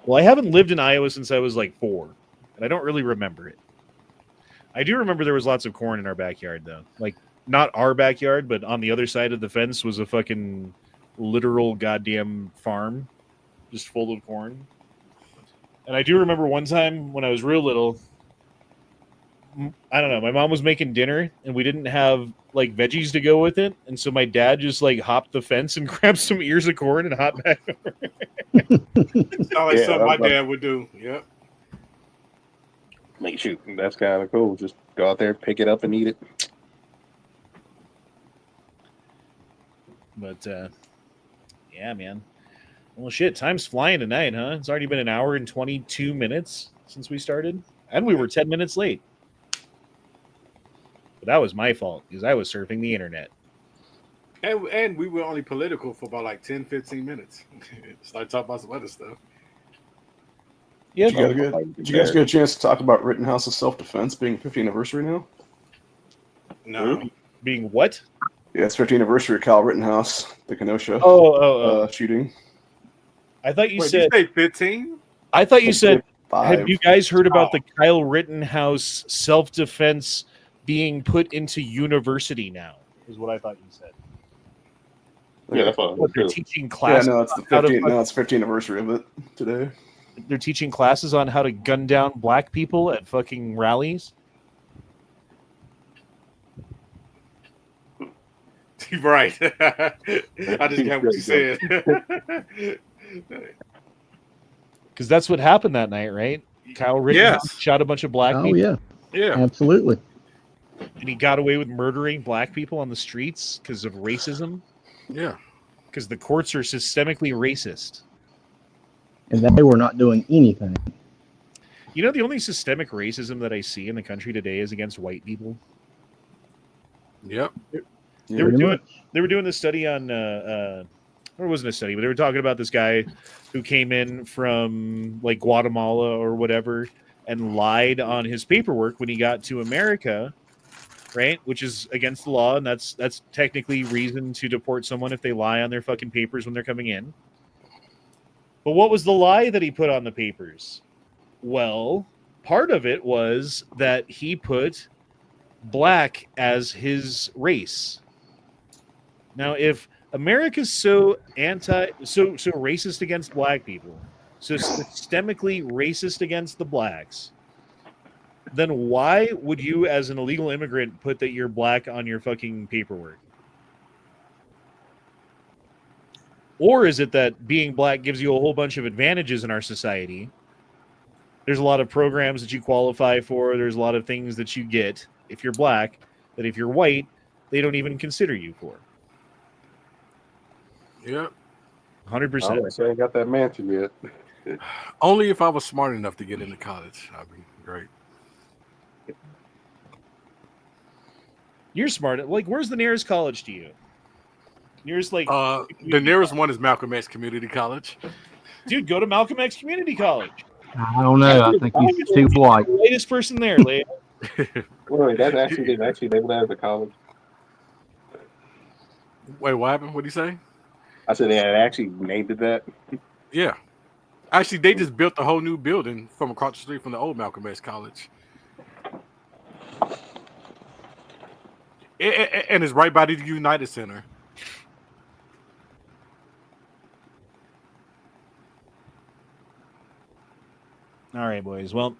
Well, I haven't lived in Iowa since I was like 4, and I don't really remember it. I do remember there was lots of corn in our backyard, though. Like, not our backyard, but on the other side of the fence was a fucking literal goddamn farm, just full of corn. And I do remember one time when I was real little, I don't know, my mom was making dinner, and we didn't have, like, veggies to go with it, and so my dad just, like, hopped the fence and grabbed some ears of corn and hopped back over. Sounds like Yeah, something my that's dad would do. Yep. Make shoot. That's kind of cool. Just go out there, pick it up, and eat it. But, yeah, man. Well, shit, time's flying tonight, huh? It's already been an hour and 22 minutes since we started, and we were 10 minutes late. But that was my fault, because I was surfing the internet. And we were only political for about like 10, 15 minutes. Start talking about some other stuff. Yeah, Did you guys get a chance to talk about Rittenhouse of self-defense being 50th anniversary now? No. being what? Yeah, it's 50th anniversary of Kyle Rittenhouse, the Kenosha shooting. I thought you Wait, said. you say 15? I thought you said. 5. Have you guys heard about the Kyle Rittenhouse self-defense being put into university now? Is what I thought you said. Yeah, that's what What, they're teaching classes. Yeah, no, it's the 50th. No, it's 50th anniversary of it today. They're teaching classes on how to gun down black people at fucking rallies. Right. I just got what you said. Because that's what happened that night, right? Kyle Rittenhouse shot a bunch of black Oh, people. yeah. Yeah. Absolutely. And he got away with murdering black people on the streets because of racism. Yeah. Because the courts are systemically racist. And they were not doing anything. You know, the only systemic racism that I see in the country today is against white people. Yep. They were doing this study on, or it wasn't a study, but they were talking about this guy who came in from like Guatemala or whatever and lied on his paperwork when he got to America, right? Which is against the law, and that's technically reason to deport someone if they lie on their fucking papers when they're coming in. But what was the lie that he put on the papers? Well, part of it was that he put black as his race. Now, if America's so racist against black people, so systemically racist against the blacks, then why would you, as an illegal immigrant, put that you're black on your fucking paperwork? Or is it that being black gives you a whole bunch of advantages in our society? There's a lot of programs that you qualify for. There's a lot of things that you get if you're black that if you're white, they don't even consider you for. Yeah. 100%. I say I ain't got that mansion yet. Only if I was smart enough to get into college. I'd be great. You're smart. Like, where's the nearest college to you? Nearest, like, The nearest one is Malcolm X Community College. dude, go to Malcolm X Community College. I don't know. I think he's too white. The latest person there, Leia. Wait, that's actually they actually labeled that as a college. Wait, what happened? What did you say? I said they had actually named it that. Yeah. Actually, they just built a whole new building from across the street from the old Malcolm X College. And it's right by the United Center. All right, boys. Well,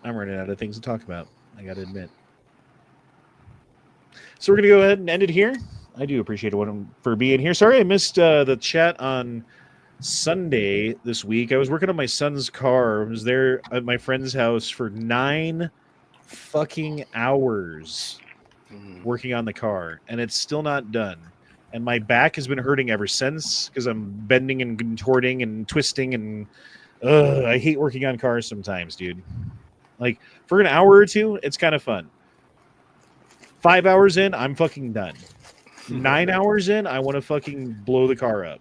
I'm running out of things to talk about. I got to admit. So we're going to go ahead and end it here. I do appreciate it for being here. Sorry I missed the chat on Sunday this week. I was working on my son's car. I was there at my friend's house for 9 fucking hours working on the car, and it's still not done. And my back has been hurting ever since because I'm bending and contorting and twisting, and I hate working on cars sometimes, dude. Like, for an hour or two, it's kind of fun. 5 hours in, I'm fucking done. 9 hours in, I want to fucking blow the car up.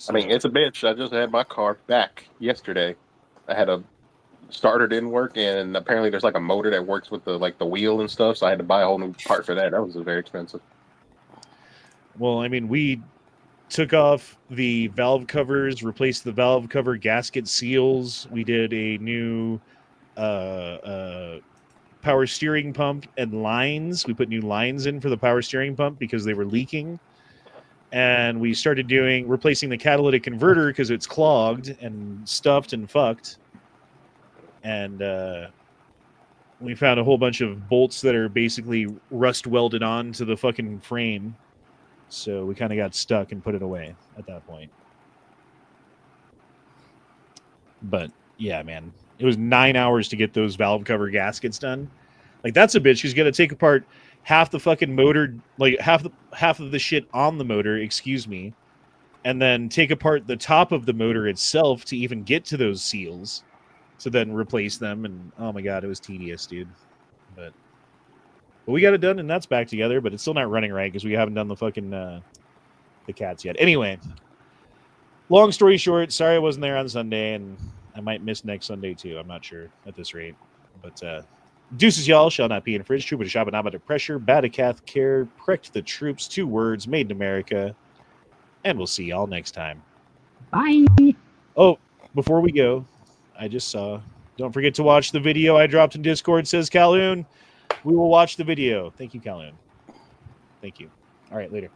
I mean, it's a bitch. I just had my car back yesterday. I had a starter didn't work, and apparently there's like a motor that works with the wheel and stuff. So I had to buy a whole new part for that. That was very expensive. Well, I mean, we took off the valve covers, replaced the valve cover gasket seals. We did a new power steering pump and lines. We put new lines in for the power steering pump because they were leaking. And we started replacing the catalytic converter because it's clogged and stuffed and fucked. And we found a whole bunch of bolts that are basically rust welded on to the fucking frame. So we kind of got stuck and put it away at that point. But yeah, man, it was 9 hours to get those valve cover gaskets done. Like, that's a bitch. She's got to take apart half the fucking motor, like half of the shit on the motor, excuse me, and then take apart the top of the motor itself to even get to those seals, to then replace them. And oh my god, it was tedious, dude. But we got it done, and that's back together. But it's still not running right because we haven't done the fucking the cats yet. Anyway, long story short, sorry I wasn't there on Sunday, and I might miss next Sunday too. I'm not sure at this rate, but deuces, y'all. Shall not be in fridge. Trooper to shop and not under pressure. Batacath care. Prect the troops. 2 words. Made in America. And we'll see y'all next time. Bye. Oh, before we go, I just saw. Don't forget to watch the video I dropped in Discord. Says Calhoun. We will watch the video. Thank you, Calhoun. Thank you. All right, later.